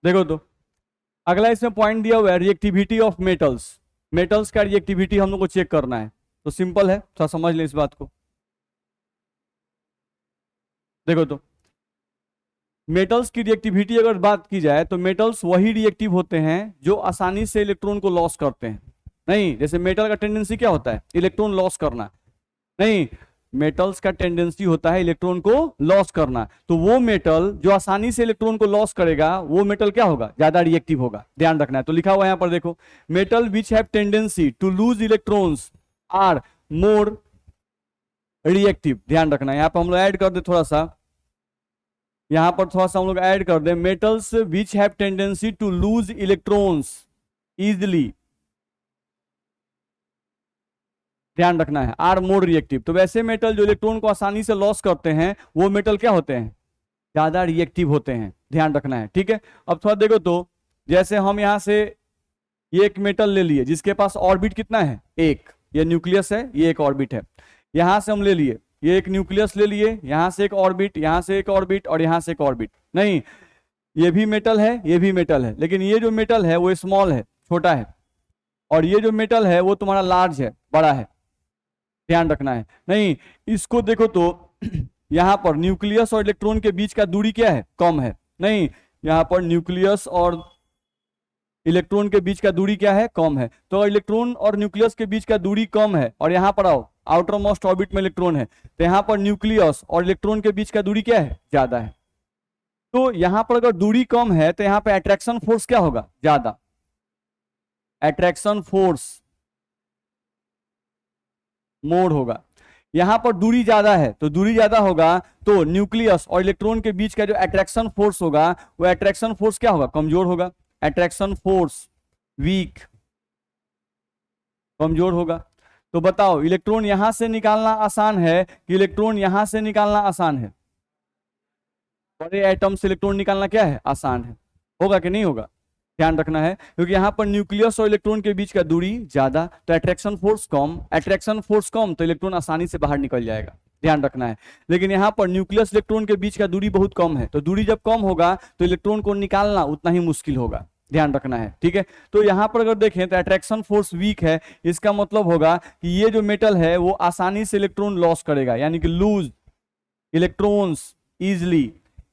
देखो तो अगला इसमें पॉइंट दिया हुआ है रिएक्टिविटी ऑफ मेटल्स। मेटल्स का रिएक्टिविटी हम लोग को चेक करना है, तो सिंपल है, थोड़ा समझ लें इस बात को। देखो तो मेटल्स की रिएक्टिविटी अगर बात की जाए तो मेटल्स वही रिएक्टिव होते हैं जो आसानी से इलेक्ट्रॉन को लॉस करते हैं। नहीं, जैसे मेटल का टेंडेंसी क्या होता है, इलेक्ट्रॉन लॉस करना। नहीं, मेटल्स का टेंडेंसी होता है इलेक्ट्रॉन को लॉस करना। तो वो मेटल जो आसानी से इलेक्ट्रॉन को लॉस करेगा वो मेटल क्या होगा, ज्यादा रिएक्टिव होगा। ध्यान रखना है। तो लिखा हुआ है यहां पर देखो, metal which have tendency to lose electrons are more reactive. ध्यान रखना है, यहां पर हम लोग ऐड कर दे थोड़ा सा, यहां पर थोड़ा सा हम लोग ऐड कर दे, metals which have tendency to lose electrons easily. ध्यान रखना है, आर मोर रिएक्टिव। तो वैसे मेटल जो इलेक्ट्रॉन को आसानी से लॉस करते हैं वो मेटल क्या होते हैं, ज्यादा रिएक्टिव होते हैं। ध्यान रखना है, ठीक है। अब थोड़ा देखो तो, जैसे हम यहां से ये एक मेटल ले लिए जिसके पास ऑर्बिट कितना है, एक, ये न्यूक्लियस है, ये एक ऑर्बिट है। यहां से हम ले लिए, ये एक न्यूक्लियस ले लिए, यहां से एक ऑर्बिट, यहां से एक ऑर्बिट और यहां से एक ऑर्बिट। नहीं, ये भी मेटल है, ये भी मेटल है, लेकिन ये जो मेटल है वो स्मॉल है, छोटा है, और ये जो मेटल है वो तुम्हारा लार्ज है, बड़ा है। ध्यान रखना है। नहीं, इसको देखो तो यहां पर न्यूक्लियस और इलेक्ट्रॉन के बीच का दूरी क्या है, कम है। नहीं, यहां पर न्यूक्लियस और इलेक्ट्रॉन के बीच का दूरी क्या है, कम है। तो इलेक्ट्रॉन और न्यूक्लियस के बीच का दूरी कम है और यहां पर आओ, आउटर मोस्ट ऑर्बिट में इलेक्ट्रॉन है, तो यहां पर न्यूक्लियस और इलेक्ट्रॉन के बीच का दूरी क्या है, ज्यादा है। तो यहां पर अगर दूरी कम है तो यहां पर अट्रैक्शन फोर्स क्या होगा, ज्यादा। अट्रैक्शन फोर्स मोर होगा। यहां पर दूरी ज्यादा है तो दूरी ज्यादा होगा, तो न्यूक्लियस और इलेक्ट्रॉन के बीच का जो अट्रैक्शन फोर्स होगा वो अट्रैक्शन फोर्स क्या होगा, कमजोर होगा। अट्रैक्शन फोर्स वीक, कमजोर होगा। तो बताओ, इलेक्ट्रॉन यहां से निकालना आसान है कि इलेक्ट्रॉन यहां से निकालना आसान है? बड़े एटम से इलेक्ट्रॉन निकालना क्या है, आसान है। होगा कि नहीं होगा, ध्यान रखना है, क्योंकि यहां पर न्यूक्लियस और इलेक्ट्रॉन के बीच का दूरी ज्यादा, तो अट्रैक्शन फोर्स कम, अट्रैक्शन फोर्स कम तो इलेक्ट्रॉन आसानी से बाहर निकल जाएगा। ध्यान रखना है। लेकिन यहां पर न्यूक्लियस इलेक्ट्रॉन के बीच का दूरी बहुत कम है, तो दूरी जब कम होगा तो इलेक्ट्रॉन को निकालना उतना ही मुश्किल होगा। ध्यान रखना है, ठीक है। तो यहां पर अगर देखें तो अट्रैक्शन फोर्स वीक है, इसका मतलब होगा कि ये जो मेटल है वो आसानी से इलेक्ट्रॉन लॉस करेगा, यानी कि लूज इलेक्ट्रॉन्स इजिली,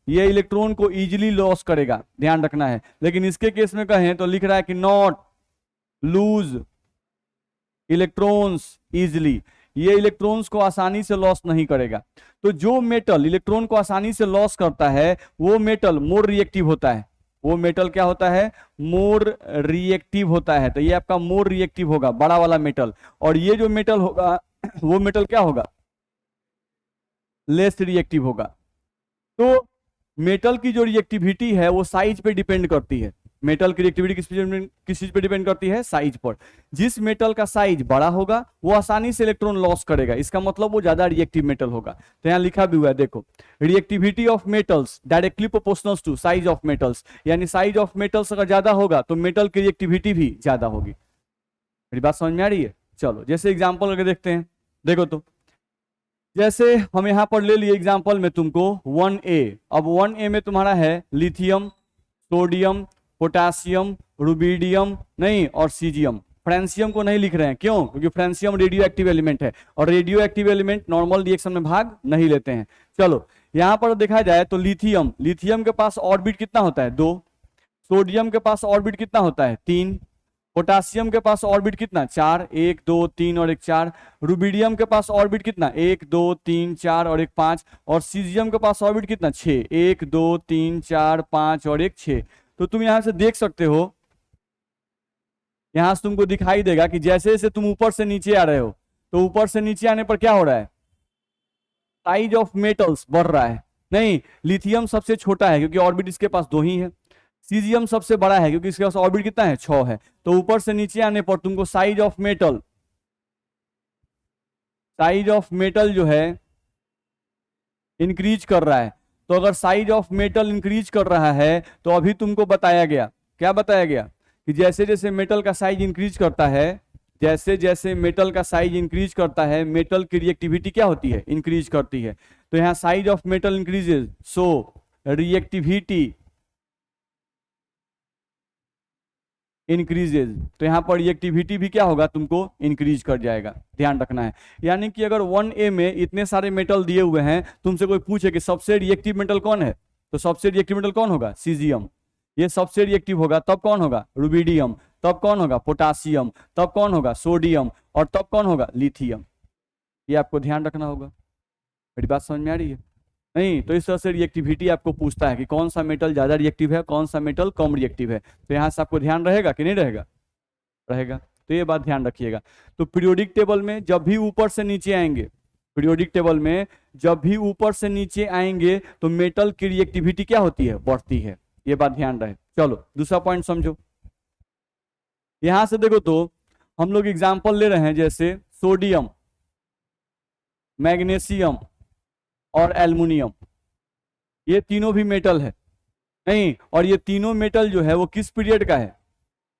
ये इलेक्ट्रॉन को इजीली लॉस करेगा। ध्यान रखना है। लेकिन इसके केस में कहें तो लिख रहा है कि नॉट लूज इलेक्ट्रॉन्स इजिली, ये इलेक्ट्रॉन्स को आसानी से लॉस नहीं करेगा। तो जो मेटल इलेक्ट्रॉन को आसानी से लॉस करता है वो मेटल मोर रिएक्टिव होता है। वो मेटल क्या होता है, मोर रिएक्टिव होता है। तो ये आपका मोर रिएक्टिव होगा, बड़ा वाला मेटल। और ये जो मेटल होगा वो मेटल क्या होगा, लेस रिएक्टिव होगा। तो मेटल की जो रिएक्टिविटी है वो साइज पे डिपेंड करती है। मेटल की रिएक्टिविटी किस चीज पे डिपेंड करती है, साइज पर। जिस मेटल का साइज बड़ा होगा वो आसानी से इलेक्ट्रॉन लॉस करेगा, इसका मतलब वो ज्यादा रिएक्टिव मेटल होगा। तो यहाँ लिखा भी हुआ है, देखो, reactivity of metals directly proportional to size of metals, यानी साइज ऑफ मेटल्स अगर ज्यादा होगा तो मेटल की रिएक्टिविटी भी ज्यादा होगी। मेरी बात समझ में आ रही है? चलो जैसे एग्जाम्पल करके देखते हैं। देखो तो, जैसे हम यहां पर ले लिए एग्जांपल में तुमको 1A। अब 1A में तुम्हारा है लिथियम, सोडियम, पोटेशियम, रुबिडियम नहीं और सीजियम। फ्रेंसियम को नहीं लिख रहे हैं, क्यों? क्योंकि फ्रेंसियम रेडियो एक्टिव एलिमेंट है और radio active element normal reaction में भाग नहीं लेते हैं। चलो यहां पर देखा जाए तो लिथियम, लिथियम के पास ऑर्बिट कितना होता है, 2। सोडियम के पास ऑर्बिट कितना होता है, 3। पोटासियम के पास ऑर्बिट कितना, 4, 1 2 3 और 1 4। रुबिडियम के पास ऑर्बिट कितना, 1 2 3 4 और 1 5। और सीजियम के पास ऑर्बिट कितना, 6, 1 2 3 4 5 और 1 6। तो तुम यहां से देख सकते हो, यहां से तुमको दिखाई देगा कि जैसे जैसे तुम ऊपर से नीचे आ रहे हो तो ऊपर से नीचे आने पर क्या हो रहा है, साइज ऑफ मेटल्स बढ़ रहा है। नहीं, लिथियम सबसे छोटा है क्योंकि ऑर्बिट इसके पास 2 ही है। सीजियम सबसे बड़ा है क्योंकि इसके पास ऑर्बिट कितना है, 6 है। तो ऊपर से नीचे आने पर तुमको size of metal, size of metal जो है इंक्रीज कर रहा है। तो अगर साइज ऑफ मेटल इंक्रीज कर रहा है तो अभी तुमको बताया गया, क्या बताया गया, कि जैसे जैसे मेटल का साइज इंक्रीज करता है, जैसे जैसे मेटल का साइज इंक्रीज करता है मेटल की रिएक्टिविटी क्या होती है, इंक्रीज करती है। तो यहाँ size of metal increases, so reactivity increases, तो यहाँ पर रिएक्टिविटी भी क्या होगा, तुमको इंक्रीज कर जाएगा, ध्यान रखना है। यानी कि अगर 1A में इतने सारे मेटल दिए हुए हैं, तुमसे कोई पूछे कि सबसे रिएक्टिव मेटल कौन है, तो सबसे रिएक्टिव मेटल कौन होगा, सीजियम। ये सबसे रिएक्टिव होगा, तब कौन होगा, रुबिडियम, तब कौन होगा, पोटासियम, तब कौन होगा, सोडियम, और तब कौन होगा, लिथियम। ये आपको ध्यान रखना होगा। मेरी बात समझ में आ रही है? नहीं तो इस तरह से रिएक्टिविटी आपको पूछता है कि कौन सा मेटल ज्यादा रिएक्टिव है, कौन सा मेटल कम रिएक्टिव है। तो यहाँ से आपको ध्यान रहेगा कि नहीं रहेगा, रहेगा। तो ये बात ध्यान रखिएगा। तो पीरियोडिक टेबल में जब भी ऊपर से नीचे आएंगे, पीरियोडिक टेबल में जब भी ऊपर से नीचे आएंगे तो मेटल की रिएक्टिविटी क्या होती है, बढ़ती है। ये बात ध्यान रहे। चलो दूसरा पॉइंट समझो। यहां से देखो तो हम लोग एग्जाम्पल ले रहे हैं, जैसे सोडियम, मैग्नीशियम और एल्युमिनियम, ये तीनों भी मेटल है नहीं, और ये तीनों मेटल जो है वो किस पीरियड का है,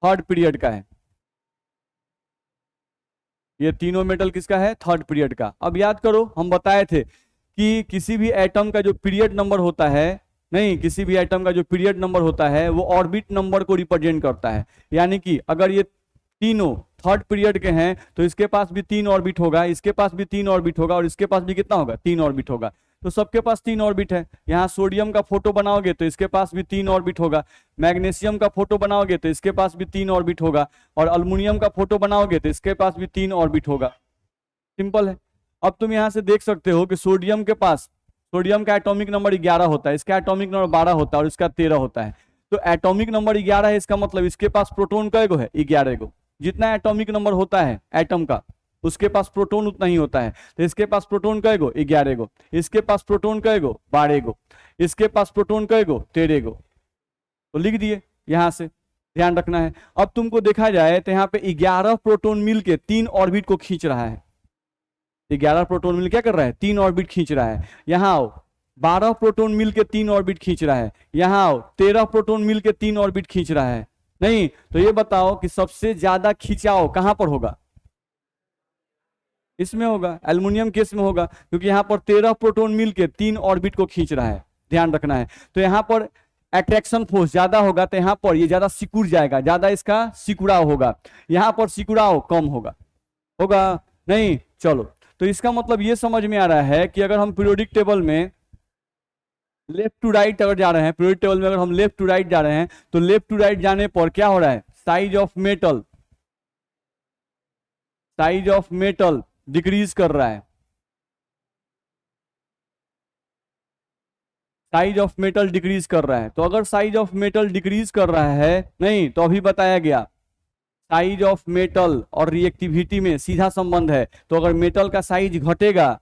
थर्ड पीरियड का है। ये तीनों मेटल किसका है, थर्ड पीरियड का। अब याद करो, हम बताए थे कि किसी भी एटम का जो पीरियड नंबर होता है, नहीं, किसी भी एटम का जो पीरियड नंबर होता है वो ऑर्बिट नंबर को रिप्रेजेंट करता है। यानी कि अगर ये तीनों थर्ड पीरियड के हैं तो इसके पास भी 3 ऑर्बिट होगा, इसके पास भी 3 ऑर्बिट होगा, और इसके पास भी कितना होगा, 3 ऑर्बिट होगा। तो सबके पास 3 ऑर्बिट है। यहाँ सोडियम का फोटो बनाओगे तो इसके पास भी 3 ऑर्बिट होगा, मैग्नीशियम का फोटो बनाओगे तो इसके पास भी 3 ऑर्बिट होगा, और अल्युमिनियम का फोटो बनाओगे तो इसके पास भी 3 ऑर्बिट होगा। सिंपल है। अब तुम यहाँ से देख सकते हो कि सोडियम के पास, सोडियम का एटॉमिक नंबर 11 होता है, इसका एटॉमिक नंबर 12 होता है, और इसका 13 होता है। तो एटॉमिक नंबर 11 है, इसका मतलब इसके पास प्रोटॉन कै गो है, 11 गो। जितना एटॉमिक नंबर होता है एटम का, उसके पास प्रोटॉन उतना ही होता है। तो इसके पास प्रोटॉन कै गो, 11 गो। इसके पास प्रोटॉन कै गो, 12 गो। इसके पास प्रोटॉन कै गो, 13 गो। तो लिख दिए, यहां से ध्यान रखना है। अब तुमको देखा जाए तो यहाँ पे 11 प्रोटॉन मिलके 3 ऑर्बिट को खींच रहा है। 11 प्रोटॉन मिल क्या कर रहा है, 3 ऑर्बिट खींच रहा है। यहाँ आओ, 12 प्रोटॉन मिलके 3 ऑर्बिट खींच रहा है। यहाँ आओ, 13 प्रोटॉन मिलके 3 ऑर्बिट खींच रहा है। नहीं तो ये बताओ कि सबसे ज्यादा खिंचाव कहां पर होगा, इसमें होगा, एल्युमिनियम केस में होगा, क्योंकि यहाँ पर 13 प्रोटॉन मिलके 3 ऑर्बिट को खींच रहा है। ध्यान रखना है। तो यहाँ पर अट्रैक्शन फोर्स ज्यादा होगा, तो यहाँ पर ये ज्यादा सिकुड़ जाएगा, ज्यादा इसका सिकुड़ाव होगा। यहाँ पर सिकुड़ाव कम होगा, होगा नहीं। चलो, तो इसका मतलब ये समझ में आ रहा है कि अगर हम पीरियोडिक टेबल में लेफ्ट टू राइट अगर जा रहे हैं, पीरियोडिक टेबल में अगर हम लेफ्ट टू राइट जा रहे हैं, तो लेफ्ट टू राइट जाने पर क्या हो रहा है, size of metal, size of metal decrease कर रहा है। साइज ऑफ मेटल डिक्रीज कर रहा है। तो अगर साइज ऑफ मेटल डिक्रीज कर रहा है, नहीं तो अभी बताया गया साइज ऑफ मेटल और रिएक्टिविटी में सीधा संबंध है। तो अगर मेटल का साइज घटेगा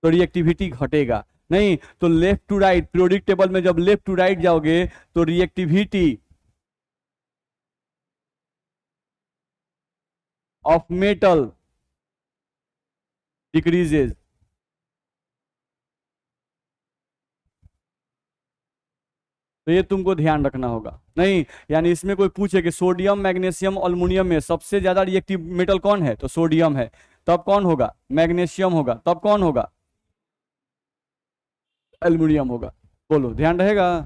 तो रिएक्टिविटी घटेगा। नहीं तो left to right, periodic table में जब लेफ्ट टू राइट जाओगे तो रिएक्टिविटी ऑफ मेटल डिक्रीजेज। तो ये तुमको ध्यान रखना होगा। नहीं यानी इसमें कोई पूछे कि सोडियम, मैग्नीशियम, अल्युमिनियम में सबसे ज्यादा रिएक्टिव मेटल कौन है, तो सोडियम है। तब कौन होगा, मैग्नीशियम होगा। तब कौन होगा, एल्युमिनियम होगा। बोलो, ध्यान रहेगा।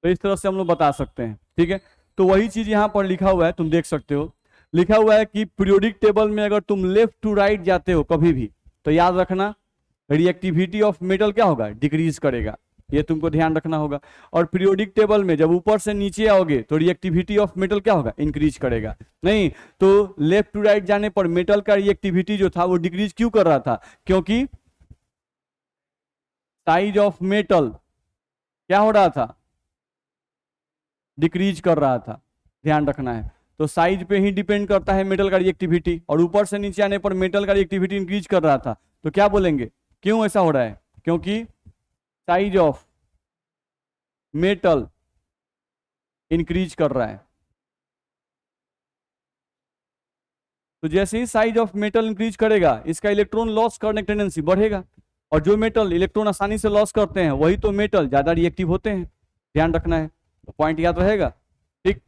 तो इस तरह से हम लोग बता सकते हैं, ठीक है। तो वही चीज यहां पर लिखा हुआ है, तुम देख सकते हो, लिखा हुआ है कि पीरियोडिक टेबल में अगर तुम लेफ्ट टू राइट जाते हो कभी भी, तो याद रखना रिएक्टिविटी ऑफ मेटल क्या होगा, डिक्रीज करेगा। ये तुमको ध्यान रखना होगा। और पीरियोडिक टेबल में जब ऊपर से नीचे आओगे तो रिएक्टिविटी ऑफ मेटल क्या होगा, इंक्रीज करेगा। नहीं तो लेफ्ट टू राइट जाने पर मेटल का रिएक्टिविटी जो था वो डिक्रीज क्यों कर रहा था, क्योंकि साइज ऑफ मेटल क्या हो रहा था, डिक्रीज कर रहा था। ध्यान रखना है। तो साइज पे ही डिपेंड करता है मेटल का रिएक्टिविटी, और ऊपर से नीचे आने पर मेटल का रिएक्टिविटी इंक्रीज कर रहा था। तो क्या बोलेंगे, क्यों ऐसा हो रहा है, क्योंकि साइज ऑफ मेटल इंक्रीज कर रहा है। तो जैसे ही साइज ऑफ मेटल इंक्रीज करेगा, इसका इलेक्ट्रॉन लॉस करने की टेंडेंसी बढ़ेगा, और जो मेटल इलेक्ट्रॉन आसानी से लॉस करते हैं वही तो मेटल ज्यादा रिएक्टिव होते हैं। ध्यान रखना है। तो पॉइंट याद रहेगा, ठीक।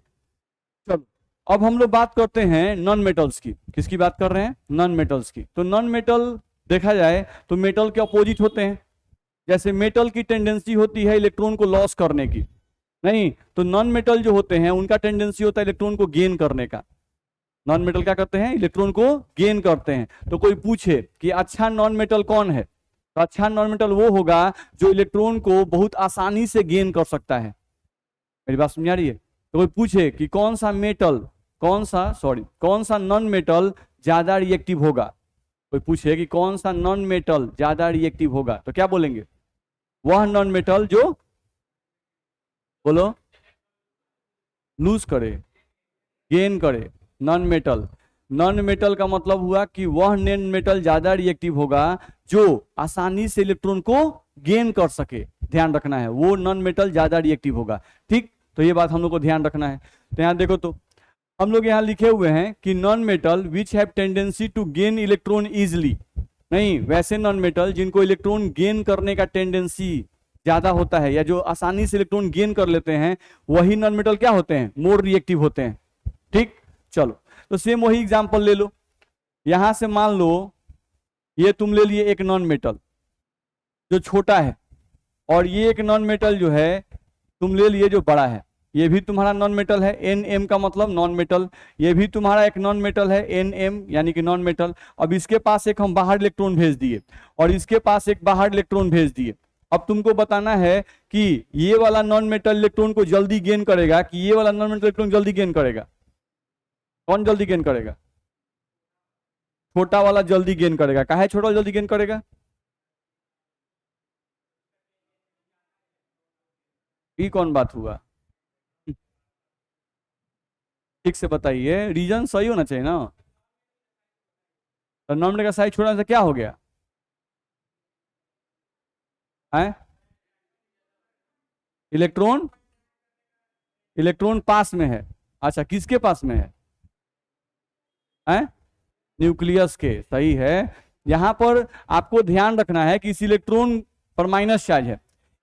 चलो अब हम लोग बात करते हैं नॉन मेटल्स की। किसकी बात कर रहे हैं, नॉन मेटल्स की। तो नॉन मेटल देखा जाए तो मेटल के अपोजिट होते हैं। जैसे मेटल की टेंडेंसी होती है इलेक्ट्रॉन को लॉस करने की, नहीं, तो नॉन मेटल जो होते हैं उनका टेंडेंसी होता है इलेक्ट्रॉन को गेन करने का। नॉन मेटल क्या करते हैं? इलेक्ट्रॉन को गेन करते हैं। तो कोई पूछे कि अच्छा नॉन मेटल कौन है, तो अच्छा नॉन मेटल वो होगा जो इलेक्ट्रॉन को बहुत आसानी से गेन कर सकता है। मेरी बात समझ आ रही है? तो कोई पूछे कि कौन सा नॉन मेटल ज्यादा रिएक्टिव होगा, कोई पूछे कि कौन सा नॉन मेटल ज्यादा रिएक्टिव होगा, तो क्या बोलेंगे? वह नॉन मेटल जो, बोलो, लूज करे, गेन करे। नॉन मेटल का मतलब हुआ कि वह नॉन मेटल ज्यादा रिएक्टिव होगा जो आसानी से इलेक्ट्रॉन को गेन कर सके। ध्यान रखना है, वो नॉन मेटल ज्यादा रिएक्टिव होगा। ठीक, तो ये बात हम लोग को ध्यान रखना है। तो यहां देखो, तो हम लोग यहां लिखे हुए हैं कि non metal which have tendency to gain electron easily. नहीं, वैसे नॉन मेटल जिनको इलेक्ट्रॉन गेन करने का टेंडेंसी ज्यादा होता है या जो आसानी से इलेक्ट्रॉन गेन कर लेते हैं, वही नॉन मेटल क्या होते हैं? मोर रिएक्टिव होते हैं। ठीक, चलो, तो सेम वही एग्जांपल ले लो। यहां से मान लो ये तुम ले लिए एक नॉन मेटल जो छोटा है, और ये एक नॉन मेटल जो है तुम ले लिए जो बड़ा है। ये भी तुम्हारा नॉन मेटल है, Nm का मतलब नॉन मेटल। ये भी तुम्हारा एक नॉन मेटल है, Nm यानी कि नॉन मेटल। अब इसके पास एक हम बाहर इलेक्ट्रॉन भेज दिए और इसके पास एक बाहर इलेक्ट्रॉन भेज दिए। अब तुमको बताना है कि ये वाला नॉन मेटल इलेक्ट्रॉन को जल्दी गेन करेगा कि ये वाला नॉन मेटल इलेक्ट्रॉन जल्दी गेन करेगा? कौन जल्दी गेन करेगा? छोटा वाला जल्दी गेन करेगा। काहे छोटा वाला जल्दी गेन करेगा? ये कौन बात हुआ? ठीक से बताइए, रीजन सही होना चाहिए ना। तो नॉन मेटल का साइज छोटा से क्या हो गया है? इलेक्ट्रॉन इलेक्ट्रॉन पास में है। अच्छा, किसके पास में है? न्यूक्लियस के। सही है। यहां पर आपको ध्यान रखना है कि इस इलेक्ट्रॉन पर माइनस चार्ज है,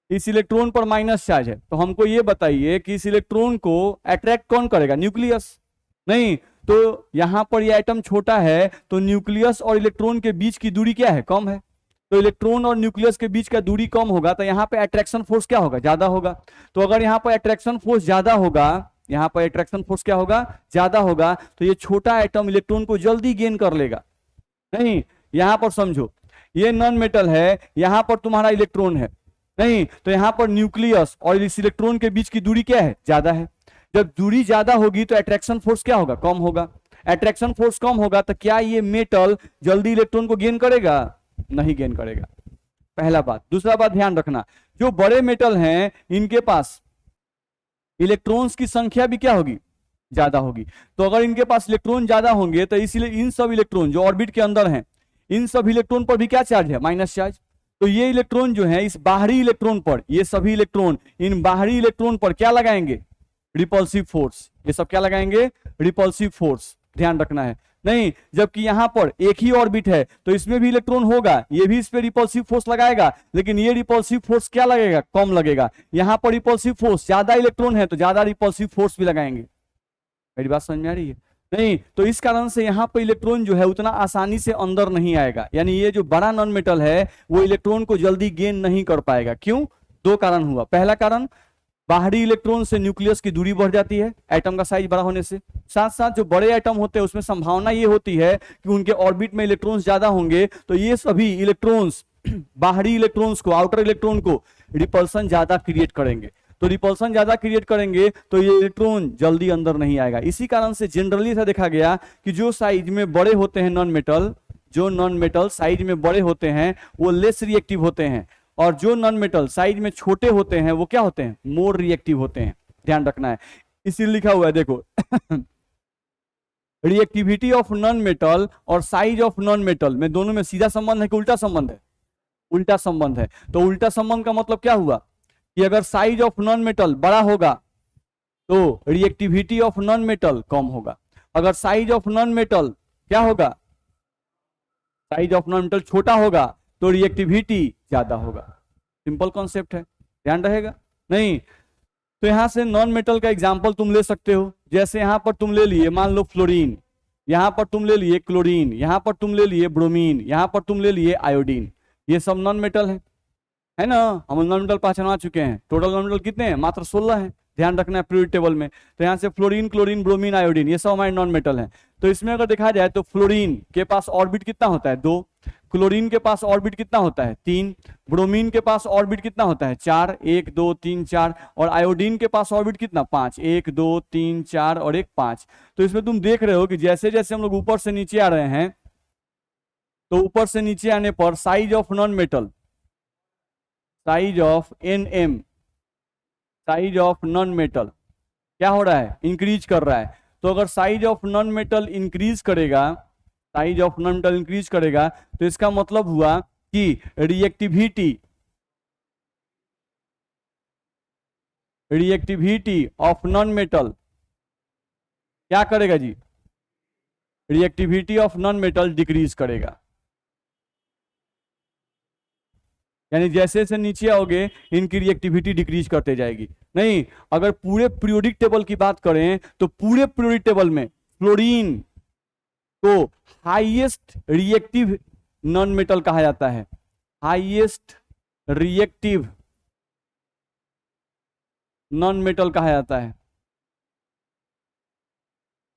इस इलेक्ट्रॉन पर माइनस चार्ज है। तो हमको ये बताइए कि इस इलेक्ट्रॉन को अट्रैक्ट कौन करेगा? न्यूक्लियस। नहीं, तो यहां पर ये एटम छोटा है तो न्यूक्लियस और इलेक्ट्रॉन के बीच की दूरी क्या है? कम है। तो इलेक्ट्रॉन और न्यूक्लियस के बीच का दूरी कम होगा तो यहाँ पे अट्रैक्शन फोर्स क्या होगा? ज्यादा होगा। तो अगर यहाँ पर अट्रैक्शन फोर्स ज्यादा होगा, यहाँ पर अट्रैक्शन फोर्स क्या होगा? ज्यादा होगा। तो ये छोटा एटम इलेक्ट्रॉन को जल्दी गेन कर लेगा। नहीं, यहां पर समझो, ये नॉन मेटल है, यहां पर तुम्हारा इलेक्ट्रॉन है। नहीं, तो यहां पर न्यूक्लियस और इस इलेक्ट्रॉन के बीच की दूरी क्या है? ज्यादा है। जब दूरी ज्यादा होगी तो अट्रैक्शन फोर्स क्या होगा? कम होगा। अट्रैक्शन फोर्स कम होगा तो क्या ये मेटल जल्दी इलेक्ट्रॉन को गेन करेगा? नहीं गेन करेगा। पहला बात। दूसरा बात ध्यान रखना, जो बड़े मेटल हैं इनके पास इलेक्ट्रॉन्स की संख्या भी क्या होगी? ज्यादा होगी। तो अगर इनके पास इलेक्ट्रॉन ज्यादा होंगे तो इसलिए इन सब इलेक्ट्रॉन जो ऑर्बिट के अंदर हैं, इन सब इलेक्ट्रॉन पर भी क्या चार्ज है? Minus charge. तो ये इलेक्ट्रॉन जो है इस बाहरी इलेक्ट्रॉन पर, ये सभी इलेक्ट्रॉन इन बाहरी इलेक्ट्रॉन पर क्या लगाएंगे? Repulsive force. ये सब क्या लगाएंगे? Repulsive force. ध्यान रखना है। नहीं, जबकि यहां पर एक ही ऑर्बिट है तो इसमें भी इलेक्ट्रॉन होगा, ये भी इस पे रिपल्सिव फोर्स लगाएगा, लेकिन ये रिपल्सिव फोर्स क्या लगेगा? कम लगेगा। यहां पर रिपल्सिव फोर्स, ज्यादा इलेक्ट्रॉन है तो ज्यादा रिपल्सिव फोर्स भी लगाएंगे। मेरी बात समझ में आ रही है? नहीं, तो इस कारण से यहाँ पर इलेक्ट्रॉन जो है उतना आसानी से अंदर नहीं आएगा, यानी ये जो बड़ा नॉन मेटल है वो इलेक्ट्रॉन को जल्दी गेन नहीं कर पाएगा। क्यों? दो कारण हुआ। पहला कारण, बाहरी इलेक्ट्रॉन से न्यूक्लियस की दूरी बढ़ जाती है एटम का साइज बड़ा होने से। साथ साथ जो बड़े एटम होते हैं उसमें संभावना ये होती है कि उनके ऑर्बिट में इलेक्ट्रॉन्स ज्यादा होंगे तो ये सभी इलेक्ट्रॉन्स बाहरी इलेक्ट्रॉन्स को, आउटर इलेक्ट्रॉन को रिपल्सन ज्यादा क्रिएट करेंगे। तो रिपल्सन ज्यादा क्रिएट करेंगे तो ये इलेक्ट्रॉन जल्दी अंदर नहीं आएगा। इसी कारण से जनरली ऐसा देखा गया कि जो साइज में बड़े होते हैं नॉन मेटल, जो नॉन मेटल साइज में बड़े होते हैं वो लेस रिएक्टिव होते हैं, और जो नॉन मेटल साइज में छोटे होते हैं वो क्या होते हैं? मोर रिएक्टिव होते हैं। ध्यान रखना है। इसीलिए लिखा हुआ है देखो रिएक्टिविटी ऑफ नॉन मेटल और साइज ऑफ नॉन मेटल में दोनों में सीधा संबंध है कि उल्टा संबंध है? उल्टा संबंध है। तो उल्टा संबंध का मतलब क्या हुआ कि अगर साइज ऑफ नॉन मेटल बड़ा होगा तो रिएक्टिविटी ऑफ नॉन मेटल कम होगा। अगर साइज ऑफ नॉन मेटल क्या होगा? साइज ऑफ नॉन मेटल छोटा होगा तो रिएक्टिविटी ज्यादा होगा। सिंपल कॉन्सेप्ट है, ध्यान रहेगा। नहीं, तो यहां से नॉन मेटल का एग्जांपल तुम ले सकते हो। जैसे यहां पर तुम ले लिए, मान लो फ्लोरीन, यहां पर तुम ले लिए क्लोरीन, यहां पर तुम ले लिए ब्रोमीन, यहां पर तुम ले लिए आयोडीन। ये सब नॉन मेटल है ना? हम नॉन मेटल पहचाना चुके हैं। टोटल नॉन मेटल कितने हैं? मात्र 16 है। ध्यान रखना है पीरियोडिक टेबल में। तो यहाँ से फ्लोरीन, क्लोरीन, ब्रोमीन, आयोडीन, ये सब हमारे नॉन मेटल हैं। तो इसमें अगर देखा जाए तो फ्लोरीन के पास ऑर्बिट कितना होता है 2, क्लोरीन के पास ऑर्बिट कितना होता है 3, ब्रोमीन के पास ऑर्बिट कितना होता है 4, 1 2 3 4, और आयोडीन के पास ऑर्बिट कितना 5, 1 2 3 4 और 1 5। तो इसमें तुम देख रहे हो कि जैसे जैसे हम लोग ऊपर से नीचे आ रहे हैं, तो ऊपर से नीचे आने पर size of non metal, size of NM, size of non metal क्या हो रहा है, इंक्रीज कर रहा है। तो अगर size of non metal increase करेगा, size of non metal increase करेगा, तो इसका मतलब हुआ कि reactivity, reactivity of non metal क्या करेगा जी, reactivity of non metal decrease करेगा। यानी जैसे जैसे नीचे आओगे इनकी रिएक्टिविटी डिक्रीज करते जाएगी। नहीं, अगर पूरे पीरियोडिक टेबल की बात करें तो पूरे पीरियोडिक टेबल में फ्लोरीन को हाईएस्ट रिएक्टिव नॉन मेटल कहा जाता है, हाईएस्ट रिएक्टिव नॉन मेटल कहा जाता है।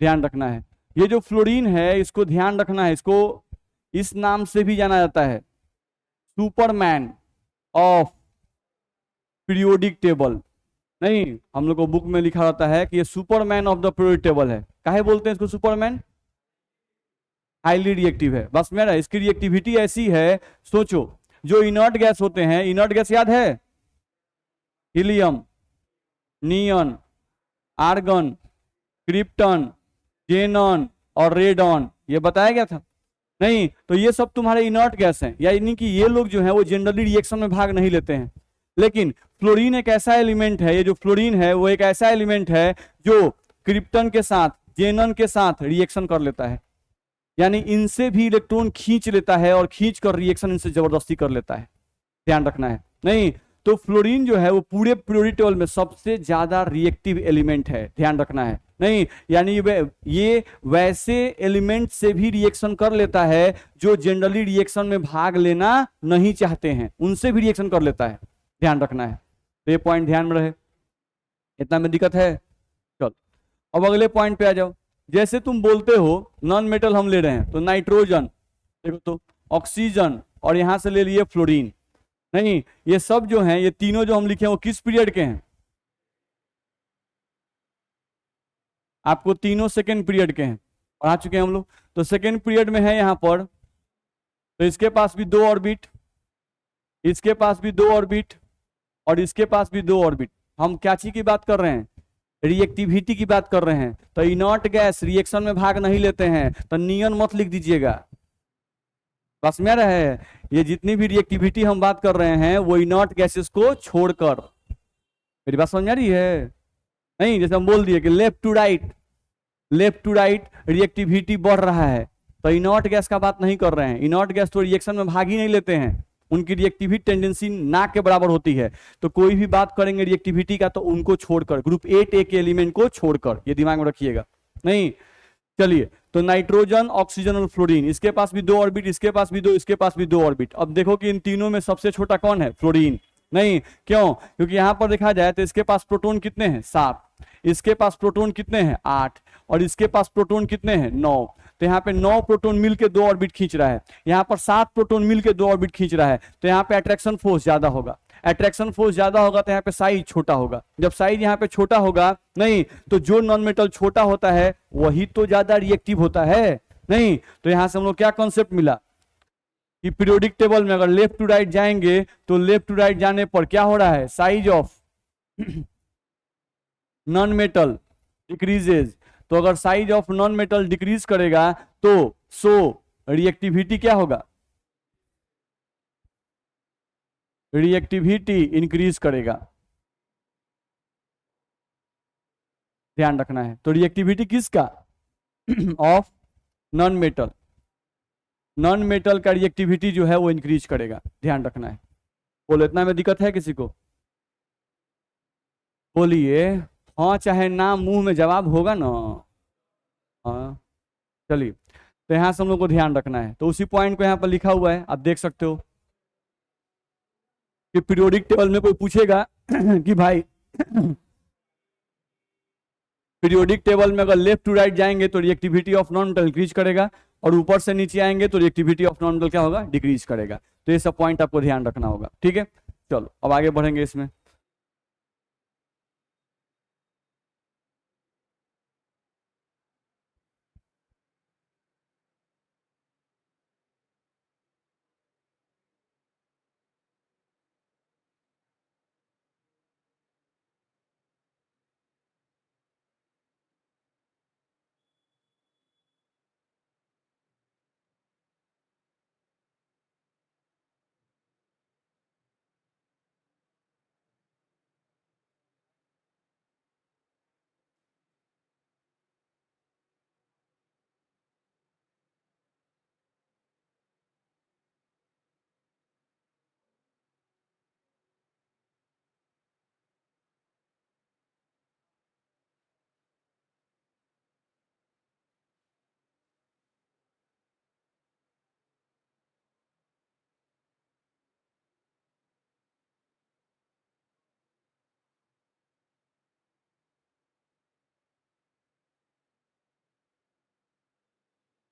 ध्यान रखना है, ये जो फ्लोरीन है इसको ध्यान रखना है, इसको इस नाम से भी जाना जाता है, सुपरमैन ऑफ पीरियोडिक टेबल। नहीं, हम लोग को बुक में लिखा रहता है कि ये Superman of the periodic table है। काहे बोलते हैं इसको सुपरमैन, हाईली रिएक्टिव है। बस मेरा इसकी रिएक्टिविटी ऐसी है, सोचो जो इनर्ट गैस होते हैं, इनर्ट गैस याद है, हीलियम, नियन, आर्गन, क्रिप्टन, जेनन और रेडन, ये बताया गया था। नहीं, तो ये सब तुम्हारे इनर्ट गैस हैं, यानी कि ये लोग जो हैं वो जनरली रिएक्शन में भाग नहीं लेते हैं। लेकिन फ्लोरीन एक ऐसा एलिमेंट है, ये जो फ्लोरीन है वो एक ऐसा एलिमेंट है जो क्रिप्टन के साथ, जेनन के साथ रिएक्शन कर लेता है, यानी इनसे भी इलेक्ट्रॉन खींच लेता है और खींच कर रिएक्शन इनसे जबरदस्ती कर लेता है। ध्यान रखना है। नहीं, तो फ्लोरीन जो है वो पूरे पीरियोडिक टेबल में सबसे ज्यादा रिएक्टिव एलिमेंट है, ध्यान रखना है। नहीं, यानी ये वैसे एलिमेंट से भी रिएक्शन कर लेता है जो जनरली रिएक्शन में भाग लेना नहीं चाहते हैं, उनसे भी रिएक्शन कर लेता है, ध्यान रखना है। तो ये पॉइंट ध्यान में रहे, इतना में दिक्कत है। चल अब अगले पॉइंट पे आ जाओ। जैसे तुम बोलते हो नॉन मेटल हम ले रहे हैं, तो नाइट्रोजन देखो, तो ऑक्सीजन और यहां से ले लिए फ्लोरीन। नहीं, ये सब जो हैं, ये तीनों जो हम लिखे हैं वो किस पीरियड के हैं, आपको तीनों सेकेंड पीरियड के हैं, पढ़ा चुके हैं हम लोग। तो सेकेंड पीरियड में है यहां पर, तो इसके पास भी 2 ऑर्बिट, इसके पास भी 2 ऑर्बिट और इसके पास भी 2 ऑर्बिट। हम क्या चीज की बात कर रहे हैं, रिएक्टिविटी की बात कर रहे हैं। तो इनर्ट गैस रिएक्शन में भाग नहीं लेते हैं, तो नियन मत लिख दीजिएगा, बस में रहे। ये जितनी भी रिएक्टिविटी हम बात कर रहे हैं वो इनर्ट गैसेस को छोड़कर, मेरी बात समझ आ रही है। नहीं, जैसे हम बोल दिए कि left to right, left to right reactivity बढ़ रहा है, तो इनर्ट गैस का बात नहीं कर रहे हैं। इनर्ट गैस तो रिएक्शन में भाग ही नहीं लेते हैं, उनकी रिएक्टिविटी टेंडेंसी ना के बराबर होती है। तो कोई भी बात करेंगे रिएक्टिविटी का तो उनको छोड़कर, ग्रुप 8A के एलिमेंट को छोड़कर, ये दिमाग में रखिएगा। नहीं, चलिए, तो नाइट्रोजन, ऑक्सीजन और फ्लोरीन, इसके पास भी 2 ऑर्बिट, इसके पास भी 2, इसके पास भी 2 ऑर्बिट। अब देखो कि इन तीनों में सबसे छोटा कौन है, फ्लोरीन। नहीं, क्यों, क्योंकि यहां पर देखा जाए तो इसके पास प्रोटॉन कितने हैं 7, इसके पास प्रोटॉन कितने हैं 8 और इसके पास प्रोटॉन कितने हैं 9। तो यहाँ पे 9 प्रोटॉन मिलके 2 ऑर्बिट खींच रहा है, यहाँ पर 7 प्रोटॉन मिलके 2 ऑर्बिट खींच रहा है। तो यहाँ पे अट्रैक्शन फोर्स ज्यादा होगा, अट्रैक्शन फोर्स ज्यादा होगा तो यहाँ पे साइज छोटा होगा। जब साइज यहाँ पे छोटा होगा, नहीं, तो जो नॉन मेटल छोटा होता है वही तो ज्यादा रिएक्टिव होता है। नहीं, तो यहां से हम लोग क्या कॉन्सेप्ट मिला कि पीरियोडिक टेबल में अगर लेफ्ट टू राइट जाएंगे तो लेफ्ट टू राइट जाने पर क्या हो रहा है, size of non metal decreases. तो अगर size of non metal decrease करेगा तो रिएक्टिविटी क्या होगा, रिएक्टिविटी इंक्रीज करेगा, ध्यान रखना है। तो रिएक्टिविटी किसका, of non metal, non metal का रिएक्टिविटी जो है वो इंक्रीज करेगा, ध्यान रखना है। बोलो, इतना में दिक्कत है किसी को, बोलिए हाँ चाहे ना, मुंह में जवाब होगा ना। हाँ, चलिए, तो यहां से हम लोग को ध्यान रखना है। तो उसी पॉइंट को यहाँ पर लिखा हुआ है, आप देख सकते हो कि पीरियोडिक टेबल में कोई पूछेगा कि भाई पीरियोडिक टेबल में अगर लेफ्ट टू राइट जाएंगे तो reactivity of non metal increase करेगा, और ऊपर से नीचे आएंगे तो रिएक्टिविटी ऑफ नॉन मेटल क्या होगा, डिक्रीज करेगा। तो ये सब पॉइंट आपको ध्यान रखना होगा, ठीक है। चलो अब आगे बढ़ेंगे इसमें।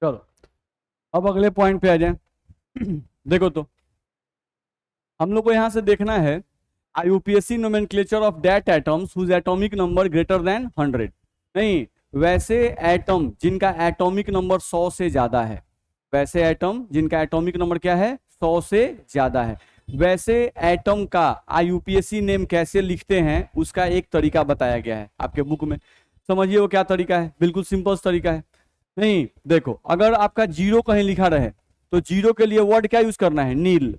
चलो अब अगले पॉइंट पे आ जाए। देखो तो हम लोग को यहाँ से देखना है IUPAC nomenclature of that atoms whose atomic number greater than 100। नहीं, वैसे एटम जिनका एटॉमिक नंबर 100 से ज्यादा है, वैसे एटम जिनका एटॉमिक नंबर क्या है, 100 से ज्यादा है, वैसे एटम का आईयूपीएसी नेम कैसे लिखते हैं उसका एक तरीका बताया गया है आपके बुक में। समझिए वो क्या तरीका है, बिल्कुल सिंपल तरीका है। नहीं देखो, अगर आपका जीरो कहीं लिखा रहे तो जीरो के लिए वर्ड क्या यूज करना है, नील।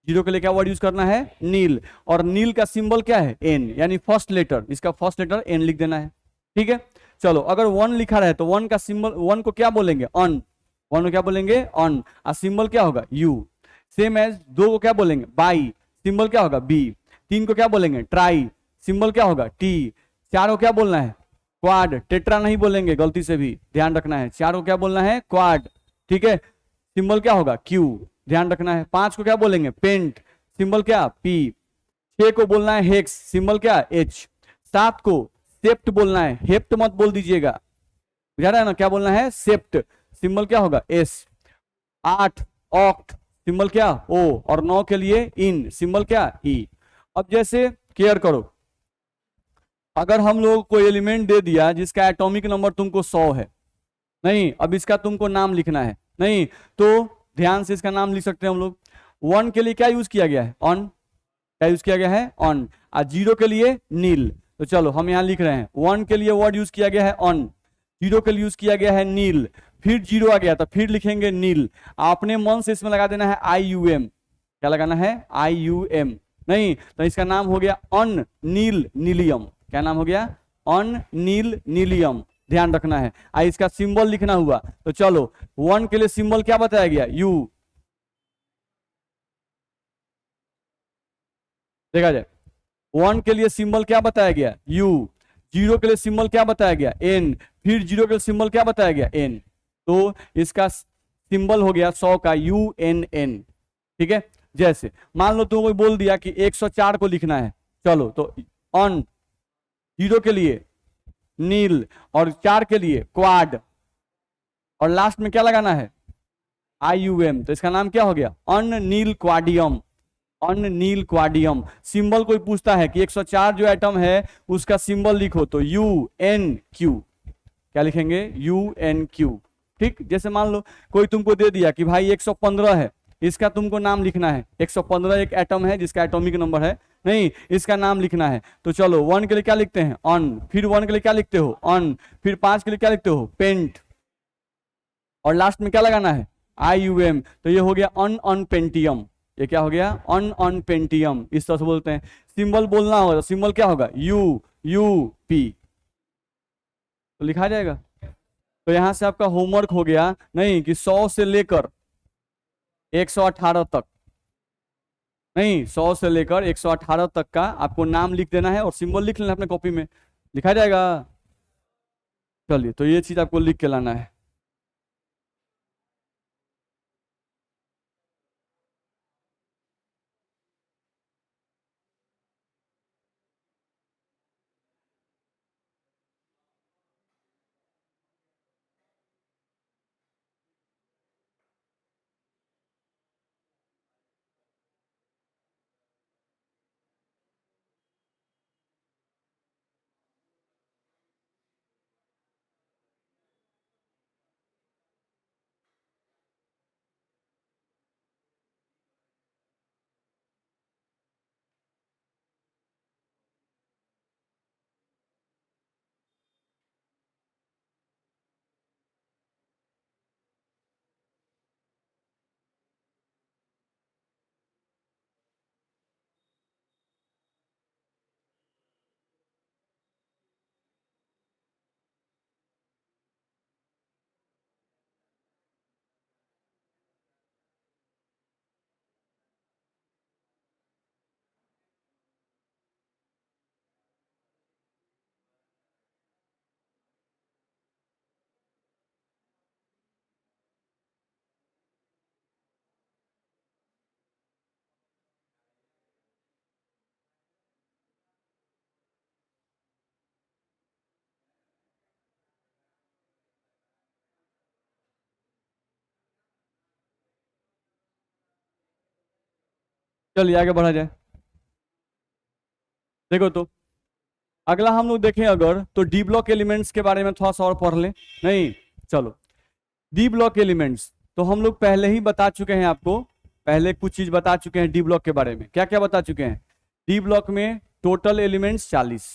जीरो के लिए क्या वर्ड यूज करना है, नील। और नील का सिंबल क्या है, एन, यानी फर्स्ट लेटर, इसका फर्स्ट लेटर एन लिख देना है, ठीक है। चलो अगर वन लिखा रहे तो वन का सिंबल, वन को क्या बोलेंगे, ऑन। वन को क्या बोलेंगे, ऑन, और सिंबल क्या होगा, यू। सेम एज दो को क्या बोलेंगे, बाई, सिंबल क्या होगा, बी। तीन को क्या बोलेंगे, ट्राई, सिंबल क्या होगा, टी। चार को क्या बोलना है, क्वाड, टेट्रा नहीं बोलेंगे गलती से भी, ध्यान रखना है। चार को क्या बोलना है, क्वाड, ठीक है, सिंबल क्या होगा, क्यू, ध्यान रखना है। पांच को क्या बोलेंगे, पेंट, सिंबल क्या, पी। छह को बोलना है हेक्स, सिंबल क्या, एच। सात को सेप्ट बोलना है, हेप्ट मत बोल दीजिएगा, बुझा रहा है ना, क्या बोलना है, सेप्ट, सिंबल क्या होगा, एस। आठ ऑक्ट, सिंबल क्या, ओ। और नौ के लिए इन, सिंबल क्या, ई। अब जैसे केयर करो, अगर हम लोग को एलिमेंट दे दिया जिसका एटॉमिक नंबर तुमको 100 है, नहीं अब इसका तुमको नाम लिखना है, नहीं तो ध्यान से इसका नाम लिख सकते हैं हम लोग। वन के लिए क्या यूज किया गया है, ऑन, क्या यूज किया गया है, ऑन। और जीरो के लिए नील। तो चलो हम यहां लिख रहे हैं, वन के लिए वर्ड यूज किया गया है ऑन, जीरो के लिए यूज किया गया है नील, फिर जीरो आ गया तो फिर लिखेंगे नील। आपने मन से इसमें लगा देना है आई यू एम, क्या लगाना है, आई यू एम। नहीं तो इसका नाम हो गया ऑन नील नीलियम, क्या नाम हो गया, ऑन नील नीलियम, ध्यान रखना है। इसका सिंबल लिखना हुआ तो चलो, वन के लिए सिंबल क्या बताया गया, यू, देखा जाए। वन के लिए सिंबल क्या बताया गया, यू। जीरो के लिए सिंबल क्या बताया गया, एन। फिर जीरो के लिए सिंबल क्या बताया गया, एन। तो इसका सिंबल हो गया 100 का, यू एन एन, ठीक है। जैसे मान लो तुमको बोल दिया कि 104 को लिखना है, चलो तो ऑन, जीरो के लिए नील, और चार के लिए क्वाड, और लास्ट में क्या लगाना है, आई यू एम। तो इसका नाम क्या हो गया, अन नील क्वाडियम, अन नील क्वाडियम। सिंबल कोई पूछता है कि 104 जो एटम है उसका सिंबल लिखो, तो यू एन क्यू, क्या लिखेंगे, यू एन क्यू, ठीक। जैसे मान लो कोई तुमको दे दिया कि भाई 115 है, इसका तुमको नाम लिखना है, 115 एक एटम है जिसका एटॉमिक नंबर है, नहीं इसका नाम लिखना है। तो चलो वन के लिए क्या लिखते हैं, ऑन, फिर वन के लिए क्या लिखते हो, ऑन, फिर पांच के लिए क्या लिखते हो, पेंट, और लास्ट में क्या लगाना है, आई यू एम। तो ये हो गया अन अन पेंटियम, ये क्या हो गया, अन अन पेंटियम, इस तरह से बोलते हैं। सिंबल बोलना होगा, सिंबल क्या होगा, यू, यू पी, तो लिखा जाएगा। तो यहां से आपका होमवर्क हो गया, नहीं कि 100 से लेकर 118 तक, नहीं 100 से लेकर 118 तक का आपको नाम लिख देना है और सिंबल लिख लेना अपने कॉपी में, लिखा जाएगा। चलिए तो ये चीज आपको लिख के लाना है। चलिए आगे बढ़ा जाए। देखो तो अगला हम लोग देखें अगर, तो डी ब्लॉक एलिमेंट्स के बारे में थोड़ा सा और पढ़ लें। नहीं, चलो डी ब्लॉक एलिमेंट्स तो हम लोग पहले ही बता चुके हैं आपको, पहले कुछ चीज बता चुके हैं डी ब्लॉक के बारे में। क्या क्या बता चुके हैं? डी ब्लॉक में टोटल एलिमेंट्स 40,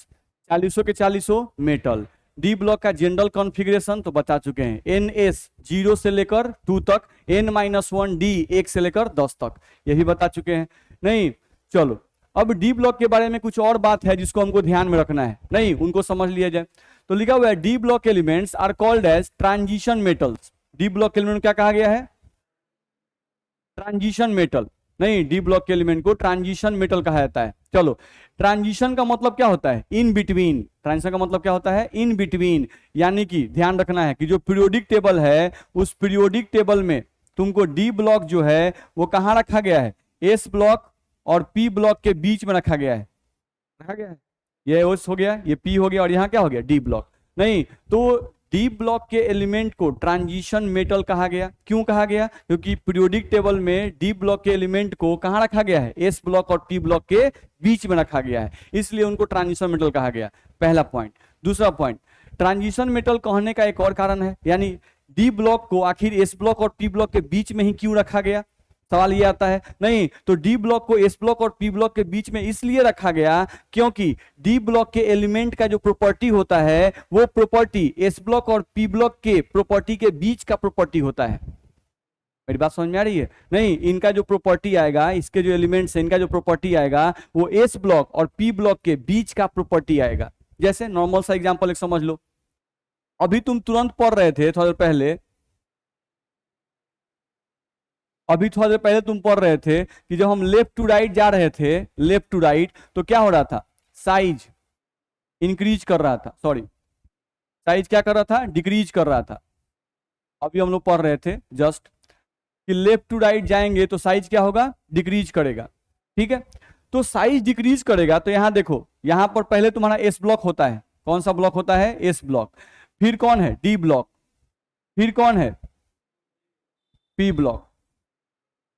40 के 40 मेटल। डी ब्लॉक का जनरल कॉन्फ़िगरेशन तो बता चुके हैं, एन एस 0 से लेकर 2 तक, n-1 डी 1 से लेकर 10 तक, ये भी बता चुके हैं। नहीं, चलो अब डी ब्लॉक के बारे में कुछ और बात है जिसको हमको ध्यान में रखना है, नहीं उनको समझ लिया जाए। तो लिखा हुआ है D block elements are called as transition metals. D block element क्या कहा गया है? Transition metal. नहीं, डी ब्लॉक के एलिमेंट को ट्रांजिशन मेटल कहा जाता है। चलो, ट्रांजिशन का मतलब क्या होता है? In between. ट्रांजिशन का मतलब क्या होता है? In between. यानी कि ध्यान रखना है कि जो पीरियोडिक टेबल है, उस पीरियोडिक टेबल में तुमको डी ब्लॉक जो है वो कहां रखा गया है? एस ब्लॉक और पी ब्लॉक के बीच में रखा गया है। रखा गया है, ये ओस हो गया, ये पी हो गया, और यहां क्या हो गया? D block. नहीं, तो डी ब्लॉक के एलिमेंट को ट्रांजिशन मेटल कहा गया। क्यों कहा गया? क्योंकि पीरियोडिक टेबल में डी ब्लॉक के एलिमेंट को कहां रखा गया है? एस ब्लॉक और पी ब्लॉक के बीच में रखा गया है, इसलिए उनको ट्रांजिशन मेटल कहा गया। पहला पॉइंट। दूसरा पॉइंट, ट्रांजिशन मेटल कहने का एक और कारण है, यानी डी ब्लॉक को आखिर एस ब्लॉक और पी ब्लॉक के बीच में ही क्यों रखा गया? सवाल ये आता है। नहीं, तो डी ब्लॉक को एस ब्लॉक और पी ब्लॉक के बीच में इसलिए रखा गया क्योंकि डी ब्लॉक के एलिमेंट का जो प्रॉपर्टी होता है वो प्रॉपर्टी एस ब्लॉक और पी ब्लॉक के प्रॉपर्टी के बीच का प्रॉपर्टी होता है। मेरी बात समझ में आ रही है? नहीं, इनका जो प्रॉपर्टी आएगा, इसके जो एलिमेंट्स है, इनका जो प्रॉपर्टी आएगा वो एस ब्लॉक और पी ब्लॉक के बीच का प्रॉपर्टी आएगा। जैसे नॉर्मल सा एग्जाम्पल एक समझ लो, अभी तुम तुरंत पढ़ रहे थे, थोड़ा देर पहले, अभी थोड़ा देर पहले तुम पढ़ रहे थे कि जब हम लेफ्ट टू राइट जा रहे थे, लेफ्ट टू राइट, तो क्या हो रहा था? साइज इंक्रीज कर रहा था, सॉरी साइज क्या कर रहा था? डिक्रीज कर रहा था। अभी हम लोग पढ़ रहे थे जस्ट कि लेफ्ट टू राइट जाएंगे तो साइज क्या होगा? डिक्रीज करेगा। ठीक है, तो साइज डिक्रीज करेगा, तो यहां देखो, यहां पर पहले तुम्हारा एस ब्लॉक होता है। कौन सा ब्लॉक होता है? S block. फिर कौन है? D block. फिर कौन है? P block.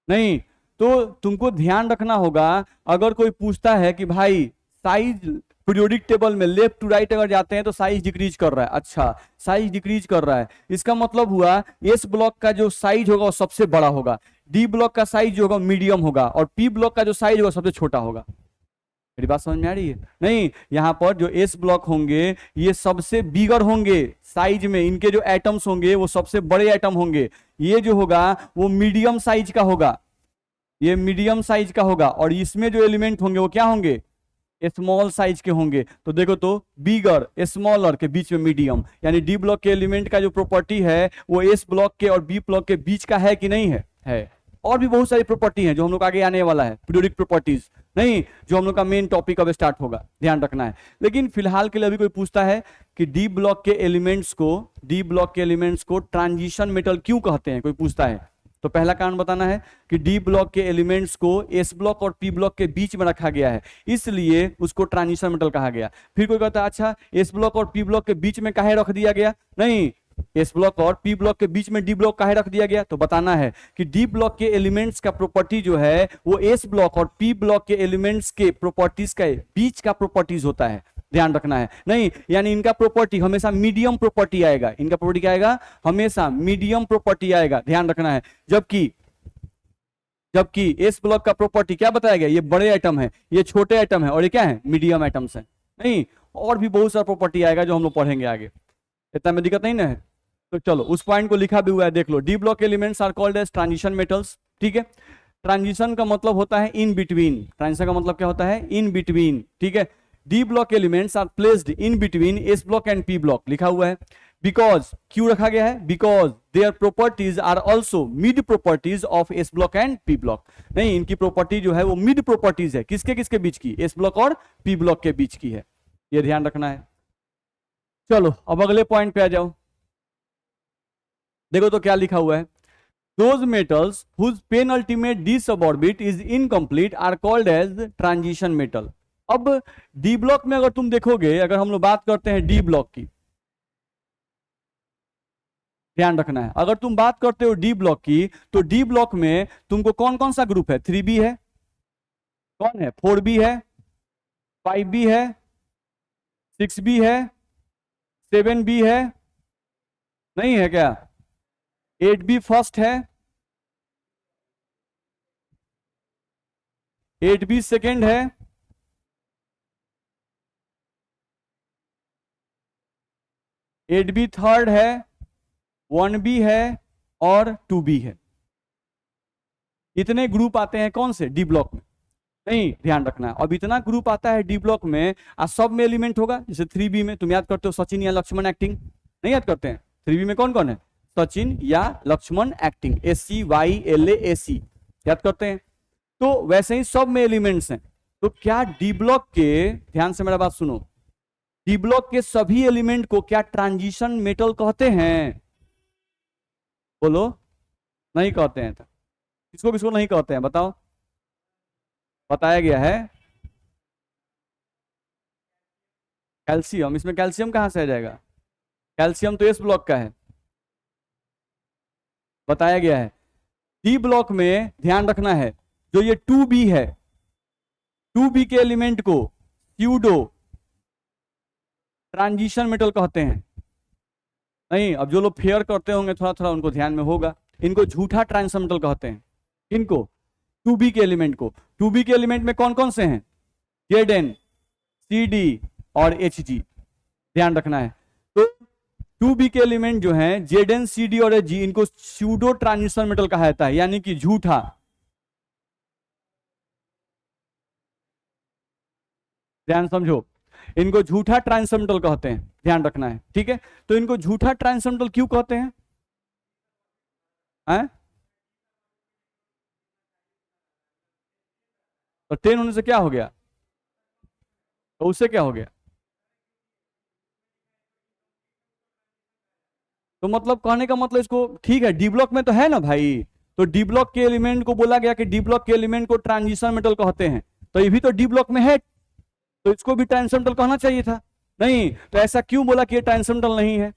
नहीं, तो तुमको ध्यान रखना होगा, अगर कोई पूछता है कि भाई साइज पीरियोडिक टेबल में लेफ्ट टू राइट अगर जाते हैं तो साइज डिक्रीज कर रहा है, अच्छा साइज डिक्रीज कर रहा है, इसका मतलब हुआ एस ब्लॉक का जो साइज होगा वो सबसे बड़ा होगा, डी ब्लॉक का साइज जो होगा मीडियम होगा, और पी ब्लॉक का जो साइज होगा सबसे छोटा होगा। मेरी बात समझ में आ रही है? नहीं, यहां पर जो एस ब्लॉक होंगे ये सबसे बिगर होंगे साइज में, इनके जो एटम्स होंगे वो सबसे बड़े एटम होंगे। ये जो होगा वो मीडियम साइज का होगा, ये मीडियम साइज का होगा, और इसमें जो एलिमेंट होंगे वो क्या होंगे? स्मॉल साइज के होंगे। तो देखो तो बिगर स्मॉलर के बीच में मीडियम, यानी डी ब्लॉक के एलिमेंट का जो प्रॉपर्टी है वो एस ब्लॉक के और बी ब्लॉक के बीच का है कि नहीं है? है। और भी बहुत सारी प्रॉपर्टी है जो हम लोग आगे आने वाला है, पीरियोडिक प्रॉपर्टीज, नहीं जो हम लोग का मेन टॉपिक अब स्टार्ट होगा, ध्यान रखना है। लेकिन फिलहाल के लिए अभी कोई पूछता है कि डी ब्लॉक के एलिमेंट्स को ट्रांजिशन मेटल क्यों कहते हैं, कोई पूछता है, तो पहला कारण बताना है कि डी ब्लॉक के एलिमेंट्स को एस ब्लॉक और पी ब्लॉक के बीच में रखा गया है, इसलिए उसको ट्रांजिशन मेटल कहा गया। फिर कोई कहता है अच्छा एस ब्लॉक और पी ब्लॉक के बीच में काहे रख दिया गया? नहीं, एस ब्लॉक और पी ब्लॉक के बीच में डी ब्लॉक काहे रख दिया गया? तो बताना है कि डी ब्लॉक के एलिमेंट्स का प्रॉपर्टी जो है वो एस ब्लॉक और पी ब्लॉक के एलिमेंट्स के प्रॉपर्टीज के बीच का प्रॉपर्टीज होता है, ध्यान रखना है। नहीं, यानी इनका प्रॉपर्टी हमेशा मीडियम प्रॉपर्टी आएगा, इनका प्रॉपर्टी क्या आएगा? हमेशा मीडियम प्रॉपर्टी आएगा, ध्यान रखना है। जबकि एस ब्लॉक का प्रॉपर्टी क्या बताया गया? ये बड़े आइटम है, ये छोटे आइटम है, और ये क्या है? मीडियम आइटम्स है। नहीं, और भी बहुत सारा प्रॉपर्टी आएगा जो हम लोग पढ़ेंगे आगे, इतना में दिक्कत नहीं ना है। तो चलो उस पॉइंट को लिखा भी हुआ है, देख लो। D block elements are called as transition metals. ठीक है, ट्रांजिशन का मतलब होता है इन बिटवीन। ट्रांजिशन का मतलब क्या होता है? In between. ठीक है, D block elements are placed in between S block and P block, लिखा हुआ है। बिकॉज, क्यों रखा गया है? Because their properties are also mid properties of S block and P block. नहीं, इनकी प्रॉपर्टी जो है वो मिड प्रॉपर्टीज है, किसके किसके बीच की? एस ब्लॉक और पी ब्लॉक के बीच की है, ये ध्यान रखना है। चलो अब अगले पॉइंट पे आ जाओ, देखो तो क्या लिखा हुआ है। Those metals whose penultimate d suborbit is incomplete are called as transition metal। अब डी ब्लॉक में अगर तुम देखोगे, अगर हम लोग बात करते हैं डी ब्लॉक की, ध्यान रखना है, अगर तुम बात करते हो डी ब्लॉक की, तो डी ब्लॉक में तुमको कौन कौन सा ग्रुप है? 3b है, कौन है? 4B है, 5B है, 6B है, 7B है, नहीं है क्या? 8B फर्स्ट है, 8B सेकेंड है, 8B थर्ड है, 1B है और 2B है। इतने ग्रुप आते हैं कौन से? डी ब्लॉक में। नहीं, ध्यान रखना है। अब इतना ग्रुप आता है डी ब्लॉक में, और सब में एलिमेंट होगा। जैसे 3B में तुम याद करते हो सचिन या लक्ष्मण एक्टिंग, नहीं याद करते हैं? 3B में कौन कौन है? सचिन या लक्ष्मण एक्टिंग, SCYLAAC, याद करते हैं? तो वैसे ही सब में एलिमेंट्स हैं। तो क्या डी ब्लॉक के, ध्यान से मेरा बात सुनो, डी ब्लॉक के सभी एलिमेंट को क्या ट्रांजिशन मेटल कहते हैं? बोलो। नहीं कहते हैं। किसको किसको नहीं कहते हैं बताओ? बताया गया है कैल्शियम। इसमें कैल्शियम कहां से आ जाएगा? कैल्शियम तो एस ब्लॉक का है, बताया गया है। डी ब्लॉक में ध्यान रखना है, जो ये 2B है, 2B के एलिमेंट को स्यूडो ट्रांजिशन मेटल कहते हैं। नहीं, अब जो लोग फेयर करते होंगे थोड़ा थोड़ा उनको ध्यान में होगा, इनको झूठा ट्रांजिशन मेटल कहते हैं। इनको 2B के एलिमेंट को। 2B के एलिमेंट में कौन कौन से हैं? Zn, Cd और Hg, ध्यान रखना है। तो 2B के एलिमेंट जो हैं Zn, Cd और Hg, इनको स्यूडो ट्रांजिशन मेटल कहा जाता है, यानी कि झूठा। ध्यान समझो, इनको झूठा ट्रांजिशन मेटल कहते हैं, ध्यान रखना है, ठीक है? तो इनको झूठा ट्रांजिशन मेटल क्यों कहते हैं? तो 10 होने से क्या हो गया? तो उससे क्या हो गया? तो मतलब कहने का मतलब इसको, ठीक है डी ब्लॉक में तो है ना भाई, तो डी ब्लॉक के एलिमेंट को बोला गया कि डी ब्लॉक के एलिमेंट को ट्रांजिशन मेटल कहते हैं, तो ये भी तो डी ब्लॉक में है, तो इसको भी ट्रांजिशन मेटल कहना चाहिए था। नहीं, तो ऐसा क्यों बोला कि ये ट्रांजिशन मेटल नहीं है?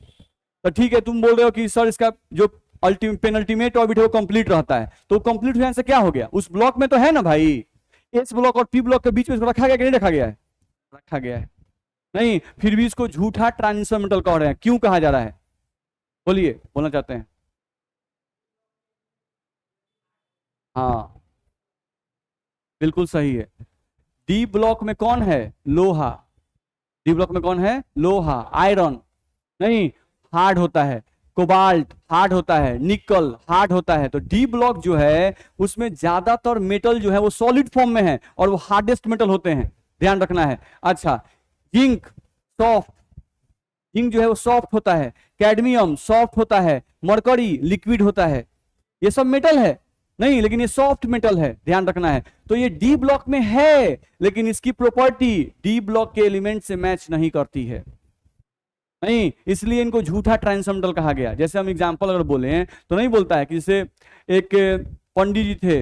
तो ठीक है, तुम बोल रहे हो कि सर इसका जो पेनल्टीमेट ऑर्बिट है वो कंप्लीट रहता है, तो कंप्लीट होने से क्या हो गया? उस ब्लॉक में तो है ना भाई, एस ब्लॉक और पी ब्लॉक के बीच में इसको रखा गया कि नहीं रखा गया है? रखा गया है। नहीं, फिर भी इसको झूठा ट्रांजिशन मेटल कह रहे हैं, क्यों कहा जा रहा है? बोलिए, बोलना चाहते हैं? हाँ, बिल्कुल सही है। डी ब्लॉक में कौन है? लोहा। डी ब्लॉक में कौन है? लोहा। आयरन नहीं, हार्ड होता है। कोबाल्ट हार्ड होता है, निकल हार्ड होता है। तो डी ब्लॉक जो है उसमें ज्यादातर मेटल जो है वो सॉलिड फॉर्म में है और वो हार्डेस्ट मेटल होते हैं, ध्यान रखना है। अच्छा, जिंक सॉफ्ट, जिंक जो है वो सॉफ्ट होता है। कैडमियम सॉफ्ट होता है। मरकरी लिक्विड होता है। ये सब मेटल है नहीं, लेकिन ये सॉफ्ट मेटल है, ध्यान रखना है। तो ये डी ब्लॉक में है, लेकिन इसकी प्रॉपर्टी डी ब्लॉक के एलिमेंट से मैच नहीं करती है, नहीं, इसलिए इनको झूठा ट्रांजिशन मेटल कहा गया। जैसे हम एग्जांपल अगर बोले तो नहीं बोलता है कि जैसे एक पंडित जी थे,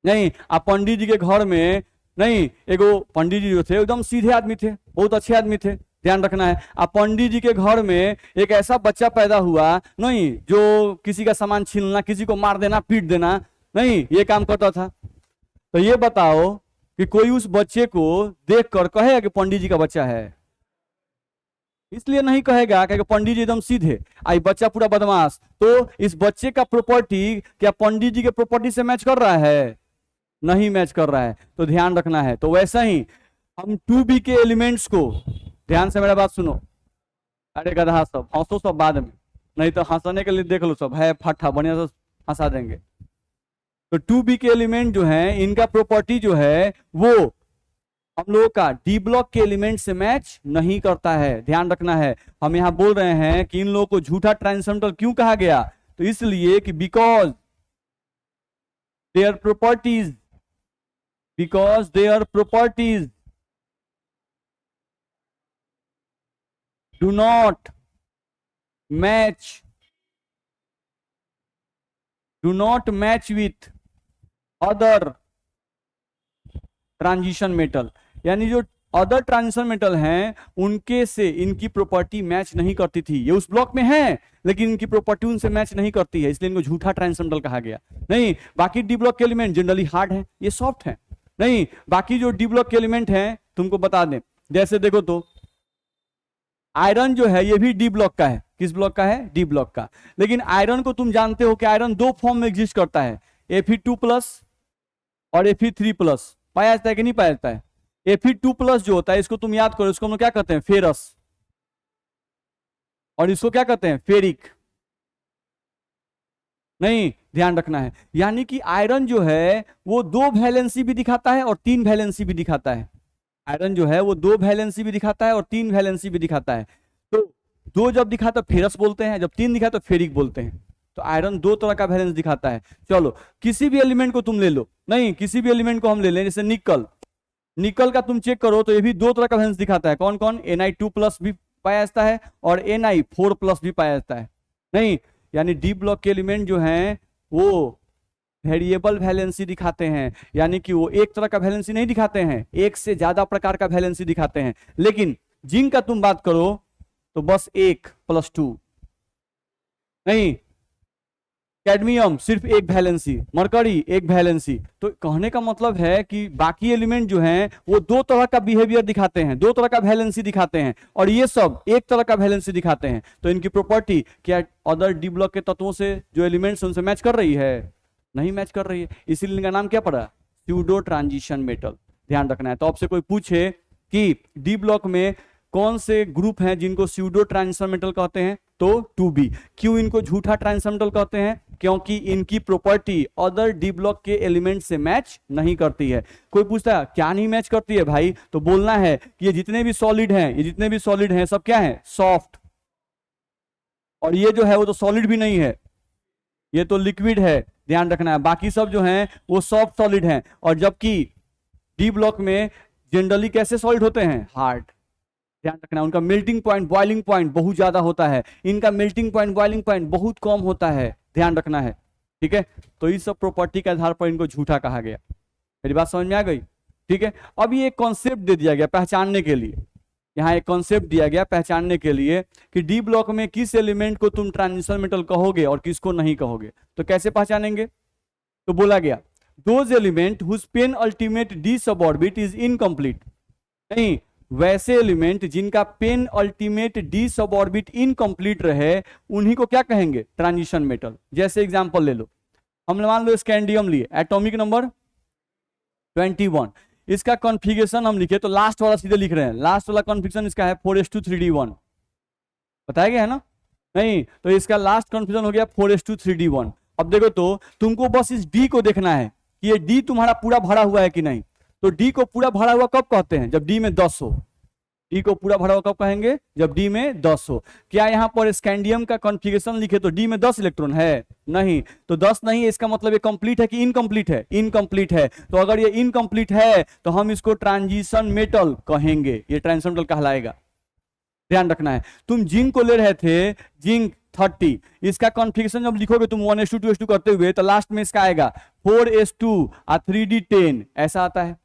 नहीं, आप पंडित जी के घर में, नहीं, एगो पंडित जी जो थे एकदम सीधे आदमी थे, बहुत अच्छे आदमी थे, ध्यान रखना है। आप पंडित जी के घर में एक ऐसा बच्चा पैदा हुआ, नहीं, जो किसी का सामान छीनना, किसी को मार देना, पीट देना, नहीं, ये काम करता था। तो ये बताओ कि कोई उस बच्चे को देखकर कहेगा कि पंडित जी का बच्चा है? इसलिए नहीं कहेगा क्योंकि पंडित जी एकदम सीधे, आई बच्चा पूरा बदमाश। तो इस बच्चे का प्रॉपर्टी क्या पंडित जी के प्रॉपर्टी से मैच कर रहा है? नहीं मैच कर रहा है, तो ध्यान रखना है। तो वैसा ही हम 2B के एलिमेंट्स को, ध्यान से मेरा बात सुनो, अरे गधा सब हंसो सब बाद में, नहीं तो हंसने के लिए देख लो सब है फट्टा, बढ़िया से हंसा देंगे। तो 2B के एलिमेंट जो है इनका प्रॉपर्टी जो है वो हम लोगों का डी ब्लॉक के एलिमेंट से मैच नहीं करता है, ध्यान रखना है। हम यहां बोल रहे हैं कि इन लोगों को झूठा ट्रांजिशन मेटल क्यों कहा गया? तो इसलिए कि because their properties do not match with other transition metal, यानी जो अदर ट्रांजिशन मेटल हैं उनके से इनकी प्रॉपर्टी मैच नहीं करती थी। ये उस ब्लॉक में है लेकिन इनकी प्रॉपर्टी उनसे मैच नहीं करती है, इसलिए इनको झूठा ट्रांजिशन मेटल कहा गया। नहीं, बाकी डी ब्लॉक के एलिमेंट जनरली हार्ड हैं, ये सॉफ्ट हैं, नहीं, बाकी जो डी ब्लॉक के एलिमेंट हैं तुमको बता दें, जैसे देखो तो आयरन जो है ये भी डी ब्लॉक का है। किस ब्लॉक का है? डी ब्लॉक का। लेकिन आयरन को तुम जानते हो कि आयरन दो फॉर्म में एग्जिस्ट करता है, Fe2+ और Fe3+। पाया जाता है कि नहीं पाया जाता है? Fe2+ जो होता है इसको तुम याद करो, इसको हम लोग क्या कहते हैं? फेरस। और इसको क्या कहते हैं? फेरिक। नहीं, ध्यान रखना है। यानी कि आयरन जो है वो 2 वैलेंसी भी दिखाता है और 3 वैलेंसी भी दिखाता है। आयरन जो है वो 2 वैलेंसी भी दिखाता है और 3 वैलेंसी भी दिखाता है। तो 2 जब दिखाता तो फेरस बोलते हैं, जब 3 दिखाता तो फेरिक बोलते हैं। तो आयरन 2 तरह का वैलेंस दिखाता है। चलो किसी भी एलिमेंट को तुम ले लो, नहीं किसी भी एलिमेंट को हम ले लें, जैसे निकल। निकल का तुम चेक करो तो ये भी 2 तरह का वैलेंस दिखाता है। कौन कौन? Na2+ भी पाया जाता है और Na4+ भी पाया जाता है। नहीं, यानी डी ब्लॉक के एलिमेंट जो हैं वो वेरिएबल वैलेंसी दिखाते हैं, यानी कि वो एक तरह का वैलेंसी नहीं दिखाते हैं, एक से ज्यादा प्रकार का वैलेंसी दिखाते हैं। लेकिन जिंक का तुम बात करो तो बस 1+2। नहीं, कैडमियम सिर्फ 1 वैलेंसी, मरकरी 1 वैलेंसी। तो कहने का मतलब है कि बाकी एलिमेंट जो हैं वो 2 तरह का बिहेवियर दिखाते हैं, 2 तरह का वैलेंसी दिखाते हैं, और ये सब 1 तरह का वैलेंसी दिखाते हैं। तो इनकी प्रॉपर्टी क्या अदर डी ब्लॉक के तत्वों से जो एलिमेंट्स उनसे मैच कर रही है? नहीं मैच कर रही है, इसीलिए इनका नाम क्या पड़ा? Pseudo transition metal. ध्यान रखना है। तो आपसे कोई पूछे कि डी ब्लॉक में कौन से ग्रुप हैं जिनको स्यूडो ट्रांजिशन मेटल कहते हैं, तो 2B। क्यों इनको झूठा ट्रांजिशन मेटल कहते हैं? क्योंकि इनकी प्रॉपर्टी अदर डी ब्लॉक के एलिमेंट से मैच नहीं करती है। कोई पूछता है क्या नहीं मैच करती है भाई, तो बोलना है कि ये जितने भी सॉलिड हैं, ये जितने भी सॉलिड हैं सब क्या है? सॉफ्ट। और ये जो है वो तो सॉलिड भी नहीं है, ये तो लिक्विड है। ध्यान रखना है, बाकी सब जो हैं वो सॉफ्ट सॉलिड हैं। और जबकि डी ब्लॉक में जनरली कैसे सॉलिड होते हैं? हार्ड। ध्यान रखना, उनका मेल्टिंग पॉइंट, बॉइलिंग पॉइंट बहुत ज्यादा होता है, इनका मेल्टिंग पॉइंट, बॉइलिंग पॉइंट बहुत कम होता है। ध्यान रखना है, ठीक है। तो इस सब प्रॉपर्टी के आधार पर इनको झूठा कहा गया। मेरी बात समझ में आ गई? ठीक है। अब ये एक कॉन्सेप्ट दे दिया गया पहचानने के लिए, यहाँ एक कॉन्सेप्ट दिया गया पहचानने के लिए कि डी ब्लॉक में किस एलिमेंट को तुम ट्रांजिशन मेटल कहोगे और किसको नहीं कहोगे। तो कैसे पहचानेंगे? तो बोला गया those element whose penultimate D suborbit is incomplete. नहीं, वैसे एलिमेंट जिनका penultimate D suborbit incomplete रहे उन्हीं को क्या कहेंगे? Transition metal. जैसे एग्जांपल ले लो, हम मान लो स्कैंडियम लिए, एटॉमिक नंबर 21, इसका कॉन्फ़िगरेशन हम लिखे तो लास्ट वाला सीधे लिख रहे हैं, लास्ट वाला कॉन्फ़िगरेशन इसका है 4:3D1। बताया गया है ना? नहीं, तो इसका लास्ट कॉन्फ़िगरेशन हो गया 4:3D1। अब देखो तो तुमको बस इस डी को देखना है कि ये डी तुम्हारा पूरा भरा हुआ है कि नहीं। तो डी को पूरा भरा हुआ कब कहते हैं? जब डी में 10 हो। डी को पूरा भरा हुआ कब कहेंगे? जब डी में 10 हो। क्या यहां पर स्कैंडियम का कॉन्फ़िगरेशन लिखे तो डी में 10 इलेक्ट्रॉन है? नहीं, तो 10 नहीं है, इसका मतलब ये कंप्लीट है कि इनकम्प्लीट है? इनकम्प्लीट है। तो अगर ये इनकम्प्लीट है तो हम इसको ट्रांजिशन मेटल कहेंगे, ये ट्रांजिशन मेटल कहलाएगा। ध्यान रखना है। तुम जिंक को ले रहे थे, जिंक 30, इसका कॉन्फ़िगरेशन जब लिखोगे तुम 1:2 2:2 करते हुए तो लास्ट में इसका आएगा 4:2 और 3D10, ऐसा आता है।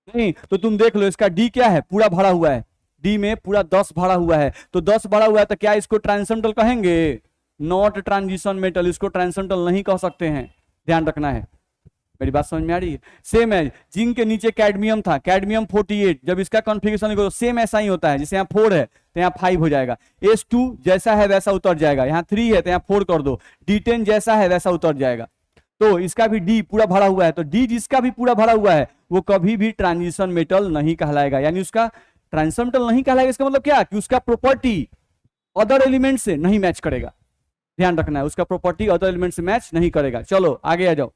नहीं, तो तुम देख लो इसका डी क्या है? पूरा भरा हुआ है, डी में पूरा 10 भरा हुआ है। तो 10 भरा हुआ है तो क्या इसको ट्रांजिशन मेटल कहेंगे? नॉट ट्रांजिशन मेटल, इसको ट्रांजिशन मेटल नहीं कह सकते हैं। ध्यान रखना है। मेरी बात समझ में आ रही है? सेम है, जिंक के नीचे कैडमियम था, कैडमियम 48, जब इसका कॉन्फ़िगरेशन लिखो तो सेम ऐसा ही होता है। जैसे यहाँ 4 है तो यहाँ 5 हो जाएगा, S2 जैसा है वैसा उतर जाएगा, यहाँ 3 है तो यहाँ 4 कर दो, D10 जैसा है वैसा उतर जाएगा। तो इसका भी डी पूरा भरा हुआ है, तो डी जिसका भी पूरा भरा हुआ है वो कभी भी ट्रांजिशन मेटल नहीं कहलाएगा, यानी उसका ट्रांजिशन मेटल नहीं कहलाएगा। इसका मतलब क्या? कि उसका प्रॉपर्टी अदर एलिमेंट से नहीं मैच करेगा। ध्यान रखना है, उसका प्रॉपर्टी अदर एलिमेंट से मैच नहीं करेगा। चलो आगे आ जाओ।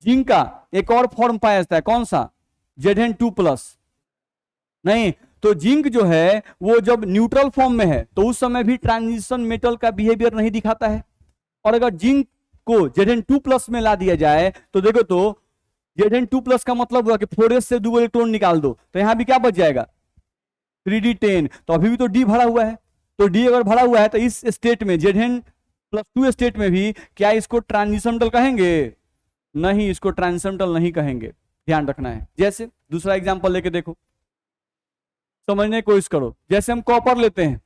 जिंक का एक और फॉर्म पाया जाता है, कौन सा? Zn2+। नहीं, तो जिंक जो है वो जब न्यूट्रल फॉर्म में है तो उस समय भी ट्रांजिशन मेटल का बिहेवियर नहीं दिखाता है। और अगर जिंक को Zn2+ में ला दिया जाए तो देखो तो Zn2+ का मतलब हुआ कि 4s से 2 इलेक्ट्रॉन निकाल दो तो यहां भी क्या बच जाएगा? 3D10। तो अभी भी तो डी भरा हुआ है, तो डी अगर भरा हुआ है तो इस स्टेट में Zn+2 स्टेट में भी क्या इसको ट्रांजिशन मेटल कहेंगे? नहीं, इसको ट्रांजिशन मेटल नहीं कहेंगे। ध्यान रखना है। जैसे दूसरा एग्जांपल लेके देखो, समझने की कोशिश करो। जैसे हम कॉपर लेते हैं,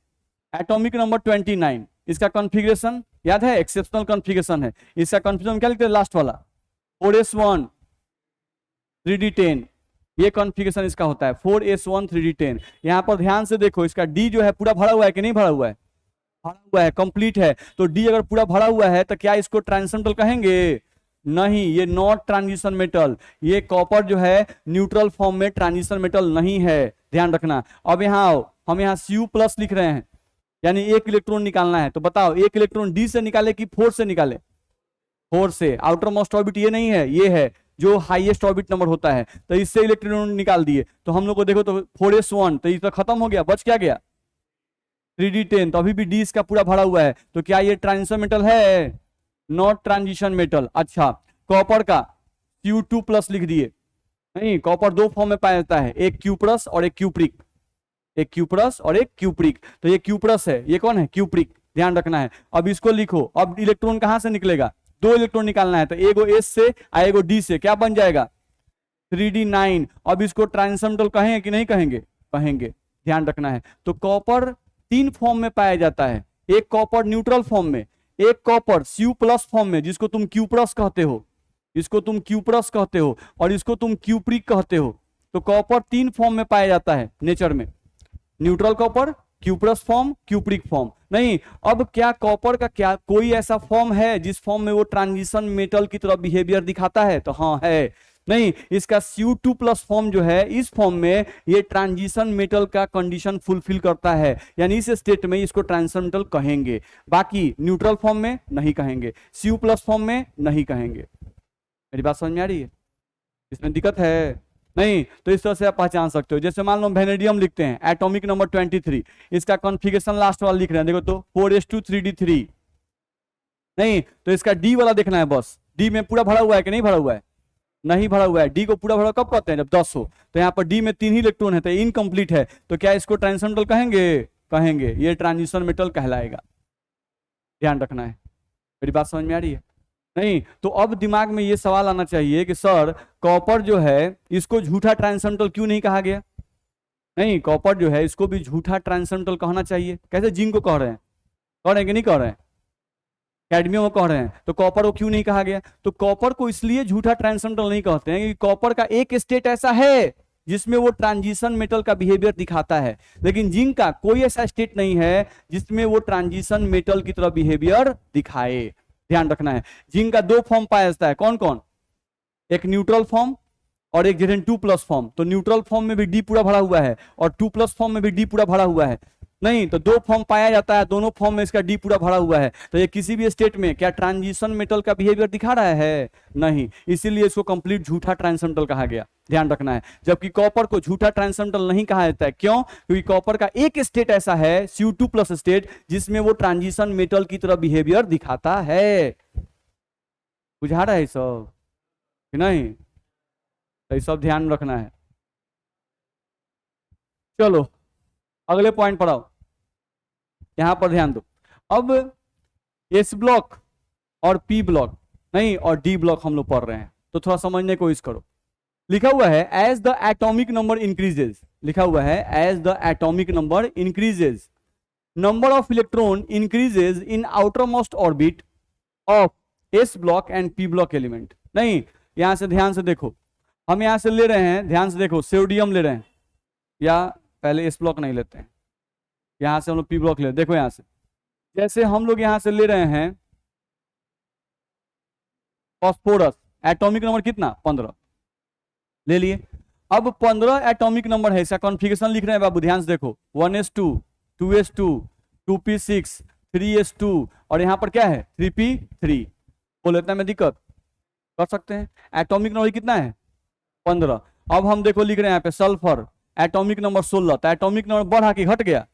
एटॉमिक नंबर 29, इसका कॉन्फ़िगरेशन याद है? एक्सेप्शनल कॉन्फ़िगरेशन है। इसका कॉन्फ़िगरेशन क्या लिखते हैं? लास्ट वाला 4s1 3D10, ये कॉन्फ़िगरेशन इसका होता है 4s1 3D10। यहाँ पर ध्यान से देखो, इसका डी जो है पूरा भरा हुआ है कि नहीं भरा हुआ है? भरा हुआ है, कंप्लीट है। तो डी अगर पूरा भरा हुआ है तो क्या इसको ट्रांसमेटल कहेंगे? नहीं, ये नॉट ट्रांजिशन मेटल। ये कॉपर जो है न्यूट्रल फॉर्म में ट्रांजिशन मेटल नहीं है, ध्यान रखना। अब यहाँ आओ, हम यहाँ Cu+ लिख रहे हैं, यानी एक इलेक्ट्रॉन निकालना है। तो बताओ एक इलेक्ट्रॉन डी से निकाले कि 4 से निकाले? 4 से। आउटर मोस्ट ऑर्बिट ये नहीं है, ये है जो हाईएस्ट ऑर्बिट नंबर होता है। तो इससे इलेक्ट्रॉन निकाल दिए, तो हम लोग को देखो तो 4s1, तो ये तो खत्म हो गया, बच क्या गया? 3D10। तो अभी भी डी इसका पूरा भरा हुआ है, तो क्या ये ट्रांजिशन मेटल है? Not transition metal. अच्छा, कॉपर का Cu2+ लिख दिए। नहीं, कॉपर दो फॉर्म में पाया जाता है, एक Q+ और एक क्यूप्रिक। एक Q+ और एक क्यूप्रिक। तो ये Q+ है, ये कौन है? क्यूप्रिक, ध्यान रखना है। अब इसको लिखो। अब इलेक्ट्रॉन कहां से निकलेगा? दो इलेक्ट्रॉन निकालना है, तो एगो S से और एगो D से, क्या बन जाएगा? 3D9। अब इसको ट्रांजिशन मेटल कहेंगे कि नहीं कहेंगे? कहेंगे, ध्यान रखना है। तो कॉपर 3 फॉर्म में पाया जाता है। एक कॉपर न्यूट्रल फॉर्म में, एक कॉपर Cu+ फॉर्म में, जिसको तुम Q+ कहते हो, इसको तुम Q+ कहते हो, और इसको तुम क्यूप्रिक कहते हो। तो कॉपर 3 फॉर्म में पाया जाता है नेचर में, neutral copper, Q+ form, cupric form. नहीं, अब क्या कॉपर का क्या कोई ऐसा फॉर्म है जिस फॉर्म में वो ट्रांजिशन मेटल की तरह बिहेवियर दिखाता है? तो हाँ है। नहीं, इसका Cu2+ फॉर्म जो है, इस फॉर्म में ये ट्रांजिशन मेटल का कंडीशन फुलफिल करता है, यानी इस स्टेट में इसको ट्रांजिशन मेटल कहेंगे। बाकी न्यूट्रल फॉर्म में नहीं कहेंगे, Cu+ फॉर्म में नहीं कहेंगे। मेरी बात समझ में आ रही है? इसमें दिक्कत है नहीं? तो इस तरह से आप पहचान सकते हो। जैसे मान लो वेनेडियम लिखते हैं, एटॉमिक नंबर 23, इसका कॉन्फ़िगरेशन लास्ट वाला लिख रहे हैं, देखो तो 4s2 3D3। नहीं, तो इसका डी वाला देखना है बस। डी में पूरा भरा हुआ है कि नहीं भरा हुआ है? नहीं भरा हुआ है। डी को पूरा भरा कब कहते हैं? जब 10 हो। तो यहाँ पर डी में 3 ही इलेक्ट्रॉन है, तो इनकम्प्लीट है। तो क्या इसको ट्रांजिशन मेटल कहेंगे? कहेंगे, ये ट्रांजिशन मेटल कहलाएगा, ध्यान रखना है। मेरी बात समझ में आ रही है? नहीं, तो अब दिमाग में ये सवाल आना चाहिए कि सर कॉपर जो है, इसको झूठा ट्रांजिशन मेटल क्यों नहीं कहा गया? नहीं, कॉपर जो है इसको भी झूठा ट्रांजिशन मेटल कहना चाहिए। कैसे? जिंक को कह रहे हैं, कह रहे हैं कि नहीं कह रहे हैं? कैडमियम को कह रहे हैं, तो कॉपर को क्यों नहीं कहा गया? तो कॉपर को इसलिए झूठा ट्रांजिशन मेटल नहीं कहते हैं कि कॉपर का एक स्टेट ऐसा है जिसमें वो ट्रांजिशन मेटल का बिहेवियर दिखाता है, लेकिन जिंक का कोई ऐसा स्टेट नहीं है जिसमें वो ट्रांजिशन मेटल की तरह बिहेवियर दिखाए, ध्यान रखना है। जिंक का 2 फॉर्म पाया जाता है, कौन कौन? एक न्यूट्रल फॉर्म और एक Zn2+ फॉर्म। तो न्यूट्रल फॉर्म में भी डी पूरा भरा हुआ है और 2+ फॉर्म में भी डी पूरा भरा हुआ है। नहीं, तो 2 फॉर्म पाया जाता है, दोनों फॉर्म में इसका डी पूरा भरा हुआ है। तो ये किसी भी स्टेट में क्या ट्रांजिशन मेटल का बिहेवियर दिखा रहा है? नहीं, इसीलिए इसको कंप्लीट झूठा ट्रांजिशन मेटल कहा गया, ध्यान रखना है। जबकि कॉपर को झूठा ट्रांजिशन मेटल नहीं कहा जाता है, क्यों? क्योंकि कॉपर का एक स्टेट ऐसा है, Cu2+ स्टेट, जिसमें वो ट्रांजिशन मेटल की तरह बिहेवियर दिखाता है। बुझा रहा है सब कि नहीं? तो ये सब ध्यान रखना है। चलो अगले पॉइंट पर आओ, यहां पर ध्यान दो। अब S ब्लॉक और P ब्लॉक नहीं और D ब्लॉक हम लोग पढ़ रहे हैं, तो थोड़ा समझने की कोशिश करो। लिखा हुआ है as the atomic number increases, लिखा हुआ है as the atomic number increases number of electron increases in outermost orbit of S block and P block element. नहीं, यहां से ध्यान से देखो, हम यहां से ले रहे हैं, ध्यान से देखो, सोडियम ले रहे हैं, या पहले S ब्लॉक नहीं लेते हैं, यहां से हम लोग P ब्लॉक ले रहे हैं। देखो यहां से, जैसे हम लोग यहां से ले रहे हैं फास्फोरस, एटॉमिक नंबर कितना? 15 ले लिए। अब 15 एटॉमिक नंबर है, इसका कॉन्फ़िगरेशन लिख रहे हैं बाबू, ध्यान से देखो, 1s2 2s2 2p6 3s2 और यहां पर क्या है? 3p3। बोले इतना में दिक्कत कर सकते हैं। एटॉमिक नंबर कितना है? 15। अब हम देखो लिख रहे हैं यहाँ पे सल्फर, एटॉमिक नंबर 16, तो एटॉमिक नंबर बढ़ा कि घट गया?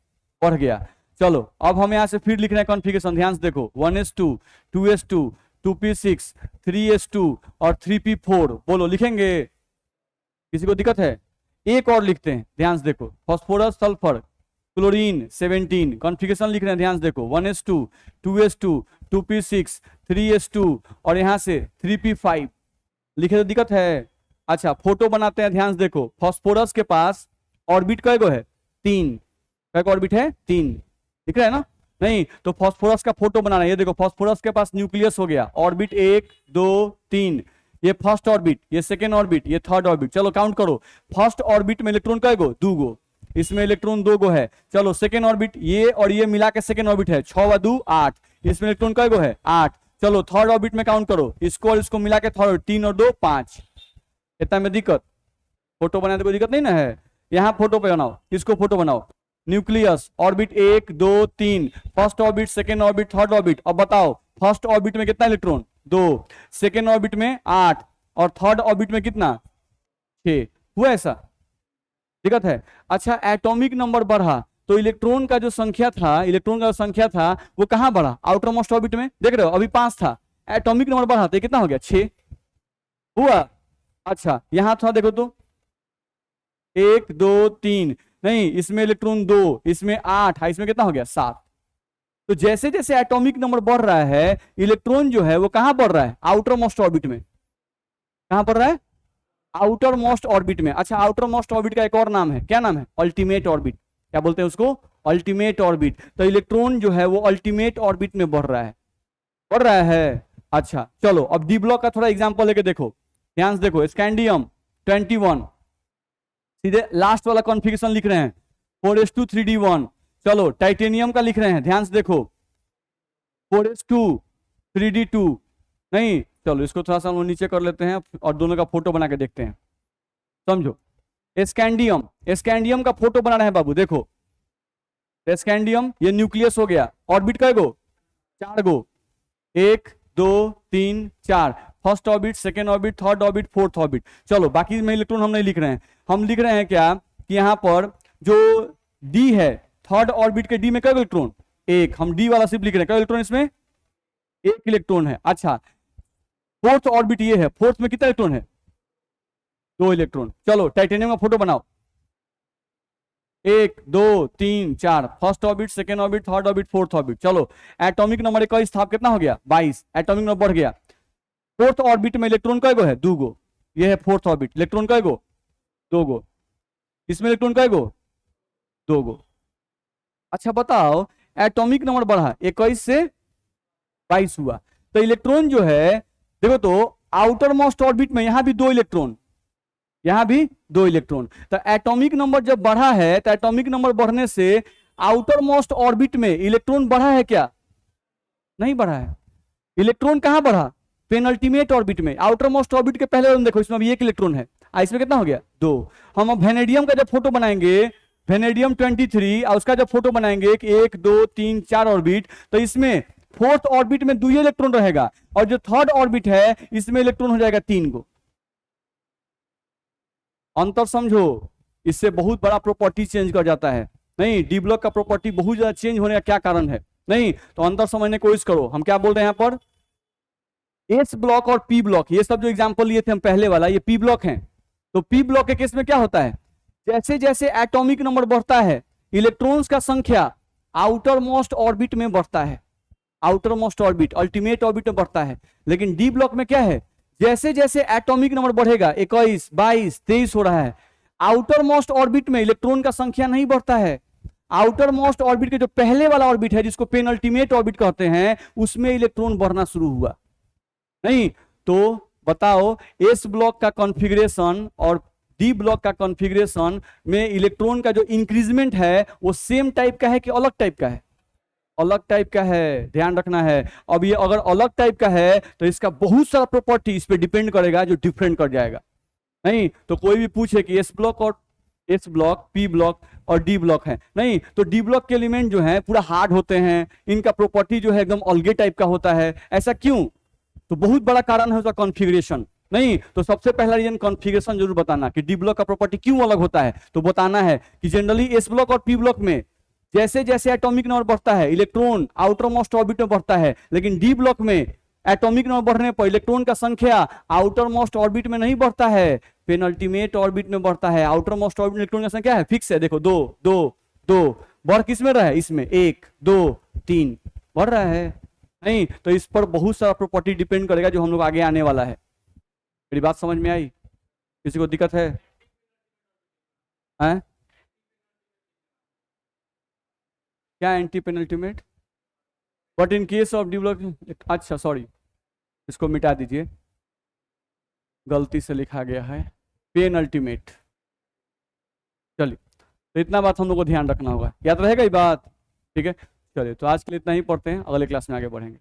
बढ़ गया। चलो अब हम यहाँ से फिर लिख रहे हैं कॉन्फ़िगरेशन, ध्यान से देखो, 1s2 2s2 2p6 3s2 और 3p4। बोलो लिखेंगे? किसी को दिक्कत है? एक और लिखते हैं, ध्यान से देखो, फास्फोरस सल्फर क्लोरीन 17, कॉन्फ़िगरेशन लिख रहे हैं, ध्यान से देखो, 1s2 2s2 2p6 3s2 और यहां से 3p5 लिखे तो दिक्कत है? अच्छा, फोटो बनाते हैं, ध्यान से देखो, फास्फोरस के पास ऑर्बिट कैगो है? 3। कैगो ऑर्बिट है? 3, दिख रहा है ना? नहीं, तो फास्फोरस का फोटो बनाना है। ये देखो, फास्फोरस के पास न्यूक्लियस हो गया, ऑर्बिट 1 2 3, ये फर्स्ट ऑर्बिट, ये सेकेंड ऑर्बिट, ये थर्ड ऑर्बिट। चलो काउंट करो, फर्स्ट ऑर्बिट में इलेक्ट्रॉन कै गो, 2 गो, इसमें इलेक्ट्रॉन 2 गो है। चलो सेकेंड ऑर्बिट, ये और ये मिला के सेकेंड ऑर्बिट है, 6 व 2 8, इसमें इलेक्ट्रॉन कै गो है, 8। चलो थर्ड ऑर्बिट में काउंट करो, इसको और इसको मिला के थर्ड, 3 और 2 5। इतना में दिक्कत, फोटो बनाने कोई दिक्कत नहीं ना है। यहाँ फोटो पे बनाओ, इसको फोटो बनाओ। Nucleus orbit 1 2 3, first orbit, second orbit, third orbit. अब बताओ फर्स्ट ऑर्बिट में कितना इलेक्ट्रॉन, 2, सेकेंड ऑर्बिट में 8 और थर्ड ऑर्बिट में कितना, 6। हुआ ऐसा, दिक्कत है। अच्छा एटॉमिक नंबर बढ़ा तो इलेक्ट्रॉन का जो संख्या था, इलेक्ट्रॉन का जो संख्या था वो कहां बढ़ा, आउटर मोस्ट ऑर्बिट में। देख रहे हो अभी 5 था, एटॉमिक नंबर बढ़ा तो कितना हो गया, 6 हुआ। अच्छा यहां थोड़ा देखो तो, 1 2 3, नहीं इसमें इलेक्ट्रॉन 2, इसमें 8, इसमें कितना हो गया, 7। तो जैसे जैसे एटॉमिक नंबर बढ़ रहा है, इलेक्ट्रॉन जो है वो कहां बढ़ रहा है, आउटर मोस्ट ऑर्बिट में। कहां बढ़ रहा है, आउटर मोस्ट ऑर्बिट में। अच्छा आउटर मोस्ट ऑर्बिट का एक और नाम है, क्या नाम है, अल्टीमेट ऑर्बिट। क्या बोलते हैं उसको, अल्टीमेट ऑर्बिट। तो इलेक्ट्रॉन जो है वो अल्टीमेट ऑर्बिट में बढ़ रहा है, बढ़ रहा है। अच्छा चलो अब डी ब्लॉक का थोड़ा एग्जांपल लेके देखो, ध्यान से देखो। स्कैंडियम 21, सीधे लास्ट वाला कॉन्फ़िगरेशन लिख रहे हैं, 4s2 3d1। चलो टाइटेनियम का लिख रहे हैं, ध्यान से देखो, 4s2 3d2। नहीं चलो इसको थोड़ा सा हम नीचे कर लेते हैं और दोनों का फोटो बना के देखते हैं, समझो। स्कैंडियम, स्कैंडियम का फोटो बना रहे हैं बाबू, देखो स्कैंडियम, ये न्यूक्लियस हो गया, ऑर्बिट कै गो, 4 गो, 1 2 3 4, first orbit, second orbit, third orbit, fourth orbit. चलो बाकी में इलेक्ट्रॉन हम नहीं लिख रहे हैं, हम लिख रहे हैं क्या कि यहां पर जो डी है, थर्ड ऑर्बिट के डी में कै इलेक्ट्रॉन, 1। हम डी वाला सिर्फ लिख रहे हैं, कै इलेक्ट्रॉन इसमें, 1 इलेक्ट्रॉन है। अच्छा फोर्थ ऑर्बिट ये है, फोर्थ में कितना इलेक्ट्रॉन है, 2 इलेक्ट्रॉन। चलो टाइटेनियम का फोटो बनाओ, 1 2 3 4, first orbit, second orbit, third orbit, fourth orbit. चलो एटॉमिक नंबर 21 था, कितना हो गया, 22, एटॉमिक नंबर बढ़ गया। फोर्थ ऑर्बिट में इलेक्ट्रॉन कै गो है, 2 गो, ये है फोर्थ ऑर्बिट, इलेक्ट्रॉन कै गो, 2 गो, इसमें इलेक्ट्रॉन कै गो, 2 गो। अच्छा बताओ एटॉमिक नंबर बढ़ा 21 से 22 हुआ, तो इलेक्ट्रॉन जो है देखो तो आउटर मोस्ट ऑर्बिट में यहां भी 2 इलेक्ट्रॉन, यहां भी 2 इलेक्ट्रॉन। तो एटॉमिक नंबर जब बढ़ा है तो एटॉमिक नंबर बढ़ने से आउटर मोस्ट ऑर्बिट में इलेक्ट्रॉन बढ़ा है क्या, नहीं बढ़ा है। इलेक्ट्रॉन कहां बढ़ा, पेनल्टीमेट ऑर्बिट में, आउटर मोस्ट ऑर्बिट के पहले देखो, इसमें अभी 1 इलेक्ट्रॉन है, इसमें कितना हो गया, 2। हम अब वेनेडियम का जब फोटो बनाएंगे, वेनेडियम 23 और उसका जब फोटो बनाएंगे 1 2 3 4 ऑर्बिट, तो इसमें फोर्थ ऑर्बिट में 2 इलेक्ट्रॉन रहेगा और जो थर्ड ऑर्बिट है इसमें इलेक्ट्रॉन हो जाएगा 3 गो। अंतर समझो, इससे बहुत बड़ा प्रॉपर्टी चेंज कर जाता है। नहीं डी ब्लॉक का प्रॉपर्टी बहुत ज्यादा चेंज होने का क्या कारण है, नहीं तो अंतर समझने की कोशिश करो। हम क्या बोल रहे हैं यहाँ पर, एस ब्लॉक और पी ब्लॉक, ये सब जो एग्जांपल लिए थे हम पहले वाला, ये पी ब्लॉक है। तो पी ब्लॉक के केस में क्या होता है, जैसे जैसे एटॉमिक नंबर बढ़ता है इलेक्ट्रॉन्स का संख्या आउटर मोस्ट ऑर्बिट में बढ़ता है, outer most orbit, ultimate orbit में बढ़ता है। लेकिन डी ब्लॉक में क्या है, जैसे जैसे एटॉमिक नंबर बढ़ेगा, 21 22 23 हो रहा है, आउटर मोस्ट ऑर्बिट में इलेक्ट्रॉन का संख्या नहीं बढ़ता है। आउटर मोस्ट ऑर्बिट के जो पहले वाला ऑर्बिट है जिसको पेनल्टीमेट ऑर्बिट कहते हैं, उसमें इलेक्ट्रॉन बढ़ना शुरू हुआ। नहीं तो बताओ एस ब्लॉक का कॉन्फ़िगरेशन और डी ब्लॉक का कॉन्फ़िगरेशन में इलेक्ट्रॉन का जो इंक्रीजमेंट है वो सेम टाइप का है कि अलग टाइप का है, अलग टाइप का है, ध्यान रखना है। अब ये अगर अलग टाइप का है तो इसका बहुत सारा प्रॉपर्टी इस पे डिपेंड करेगा जो डिफरेंट कर जाएगा। नहीं तो कोई भी पूछे कि एस ब्लॉक और एस ब्लॉक, पी ब्लॉक और डी ब्लॉक है, नहीं तो डी ब्लॉक के एलिमेंट जो है पूरा हार्ड होते हैं, इनका प्रॉपर्टी जो है एकदम अलगे टाइप का होता है। ऐसा क्यों, तो बहुत बड़ा कारण है उसका कॉन्फ़िगरेशन। नहीं तो सबसे पहला रीजन कॉन्फ़िगरेशन जरूर बताना कि डी ब्लॉक का प्रॉपर्टी क्यों अलग होता है। तो बताना है कि जनरली एस ब्लॉक और पी ब्लॉक में जैसे जैसे एटॉमिक नंबर बढ़ता है इलेक्ट्रॉन आउटर मोस्ट ऑर्बिट में बढ़ता है, लेकिन डी ब्लॉक में एटॉमिक नंबर बढ़ने पर इलेक्ट्रॉन का संख्या आउटर मोस्ट ऑर्बिट में नहीं बढ़ता है, पेनल्टीमेट ऑर्बिट में बढ़ता है। आउटर मोस्ट ऑर्बिट में इलेक्ट्रॉन का संख्या है फिक्स है, देखो 2 2 2, बढ़ किस में रहा है, इसमें 1 2 3 बढ़ रहा है। नहीं तो इस पर बहुत सारा प्रॉपर्टी डिपेंड करेगा जो हम लोग आगे आने वाला है। मेरी बात समझ में आई, किसी को दिक्कत है? क्या anti penultimate, but in case of D block, अच्छा सॉरी इसको मिटा दीजिए। गलती से लिखा गया है पेन अल्टीमेट। चलिए, तो इतना बात हम लोग को ध्यान रखना होगा, याद रहेगा ये बात, ठीक है। चलिए, तो आज के लिए इतना ही पढ़ते हैं, अगले क्लास में आगे बढ़ेंगे।